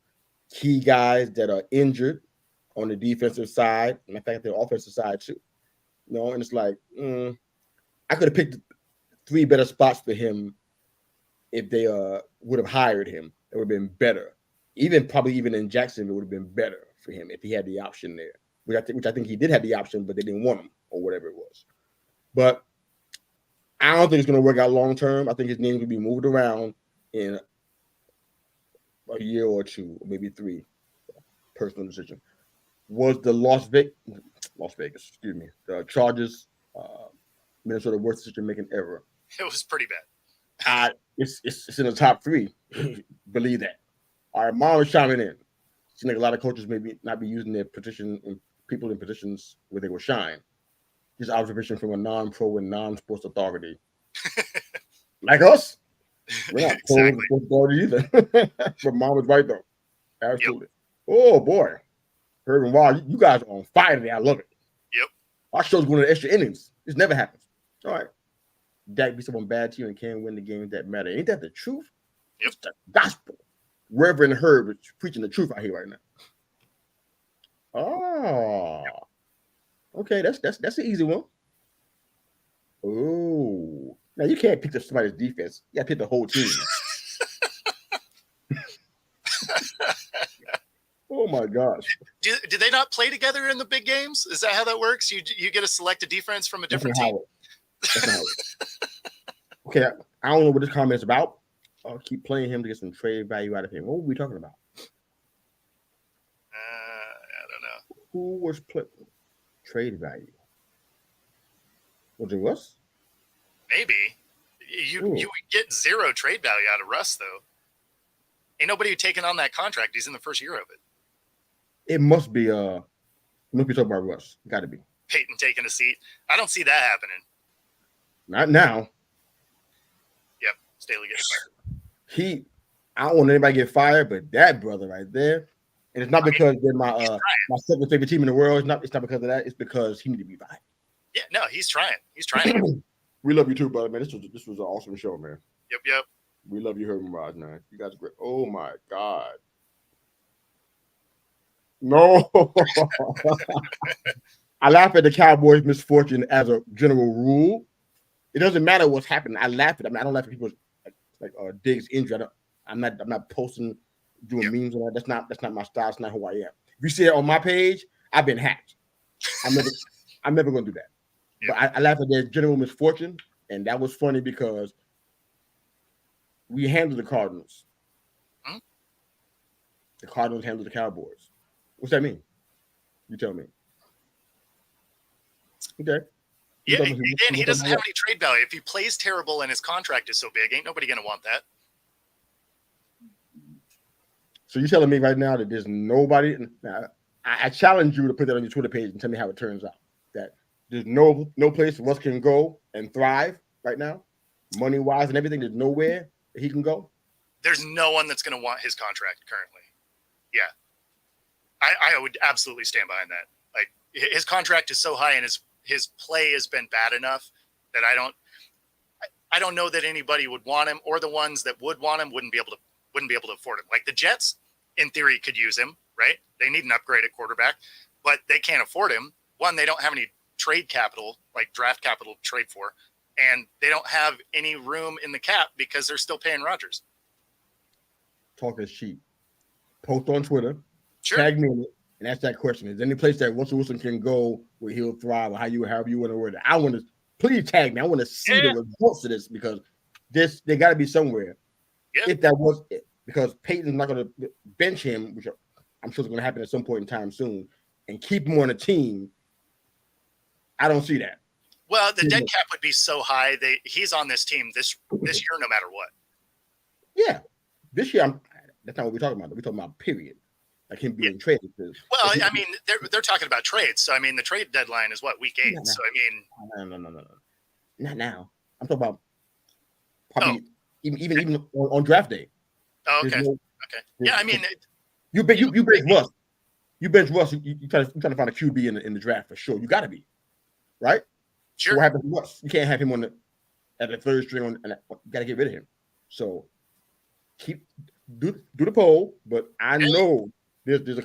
key guys that are injured on the defensive side, and in fact, the offensive side too. And it's like, I could have picked 3 better spots for him if they would have hired him. It would have been better. Probably even in Jacksonville, it would have been better for him if he had the option there, which I think he did have the option, but they didn't want him or whatever it was. But I don't think it's going to work out long term. I think his name will be moved around in a year or 2, or maybe 3. Personal decision. was the Las Vegas, excuse me, the Chargers, Minnesota worst decision making ever. It was pretty bad. It's in the top 3. Believe that. All right, mom is chiming in. Seems like a lot of coaches maybe not be using their position and people in positions where they will shine. Just observation from a non-pro and non-sports authority. Like us, we're not pro and sports authority either. But mom was right though. Absolutely. Yep. Oh boy. Herb and Wild, you guys are on fire today. I love it. Yep. Our show's going to extra innings. This never happens. All right. Dak beat someone bad to you and can't win the games that matter. Ain't that the truth? Yep. It's the gospel. Reverend Herb is preaching the truth out here right now. Oh. Okay, that's an easy one. Oh. Now you can't pick up somebody's defense. You gotta pick the whole team. Oh my gosh. Do they not play together in the big games? Is that how that works? You get to select a defense from a different team? Okay, I don't know what this comment is about. I'll keep playing him to get some trade value out of him. What were we talking about? I don't know. Who was playing trade value? Was it Russ? Maybe. You would get 0 trade value out of Russ, though. Ain't nobody taking on that contract. He's in the first year of it. It must be talking about Russ. Got to be. Peyton taking a seat. I don't see that happening. Not now. Yep. Staley getting fired. I don't want anybody to get fired, but that brother right there, and it's not because they're my second favorite team in the world. It's not because of that. It's because he need to be fired. Yeah, no, he's trying. He's trying. We love you too, brother, man. This was an awesome show, man. Yep. We love you, Herb and Raj, man. You guys are great. Oh my God. No. I laugh at the Cowboys' misfortune as a general rule. It doesn't matter what's happening. I laugh at. I don't laugh at people's like Diggs injury. I'm not posting, doing memes on that. That's not my style. That's not who I am. If you see it on my page, I've been hacked. I'm never gonna do that. But I laugh at their general misfortune, and that was funny because we handled the Cardinals. Hmm? The Cardinals handled the Cowboys. What's that mean? You tell me. Okay. Yeah, again, he doesn't have any trade value. If he plays terrible and his contract is so big, ain't nobody going to want that. So you're telling me right now that there's nobody? I challenge you to put that on your Twitter page and tell me how it turns out. That there's no place Russ can go and thrive right now, money-wise and everything. There's nowhere that he can go. There's no one that's going to want his contract currently. Yeah. I would absolutely stand behind that. Like, his contract is so high and his play has been bad enough that I don't know that anybody would want him, or the ones that would want him wouldn't be able to afford him. Like the Jets, in theory, could use him, right? They need an upgrade at quarterback, but they can't afford him. One, they don't have any trade capital, like draft capital to trade for, and they don't have any room in the cap because they're still paying Rodgers. Talk is cheap. Post on Twitter. Sure. Tag me in it and ask that question. Is there any place that Russell Wilson can go where he'll thrive, or however you want to word it? I want to, please tag me. I want to see the results of this, because they got to be somewhere. Yeah. If that was it, because Peyton's not going to bench him, which I'm sure is going to happen at some point in time soon, and keep him on a team. I don't see that. Well, the dead cap would be so high that he's on this team this year, no matter what. Yeah, this year that's not what we're talking about. We're talking about period. Like him being traded. Well, I mean, they're talking about trades. So I mean, the trade deadline is what, week 8. No. So I mean, no, not now. I'm talking about probably even on draft day. Oh, okay. Okay. Yeah, I mean, you bench Russ. You bench Russ. You trying to find a QB in the draft for sure. You got to be right. Sure. So what happens to Russ? You can't have him at the third string. And you got to get rid of him. So do the poll, but I know. There's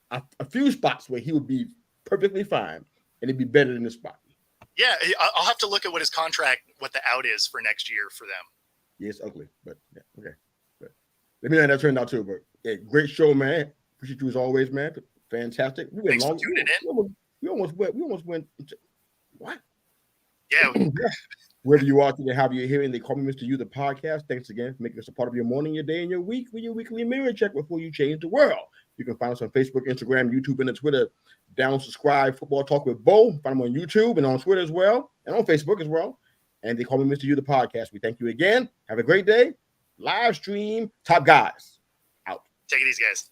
a few spots where he would be perfectly fine, and it'd be better than this spot. Yeah, I'll have to look at what the out is for next year for them. Yeah, it's ugly, but yeah, okay. But let me know how that turned out too. But yeah, great show, man. Appreciate you as always, man. Fantastic. Thanks for tuning in. We almost went. What? Yeah. Wherever you are today, however you're hearing, they call me Mr. You, the podcast. Thanks again for making us a part of your morning, your day, and your week with your weekly mirror check before you change the world. You can find us on Facebook, Instagram, YouTube, and Twitter. Down, subscribe, Football Talk with Bo. Find them on YouTube and on Twitter as well, and on Facebook as well. And they call me Mr. You, the podcast. We thank you again. Have a great day. Live stream. Top guys. Out. Take it easy, guys.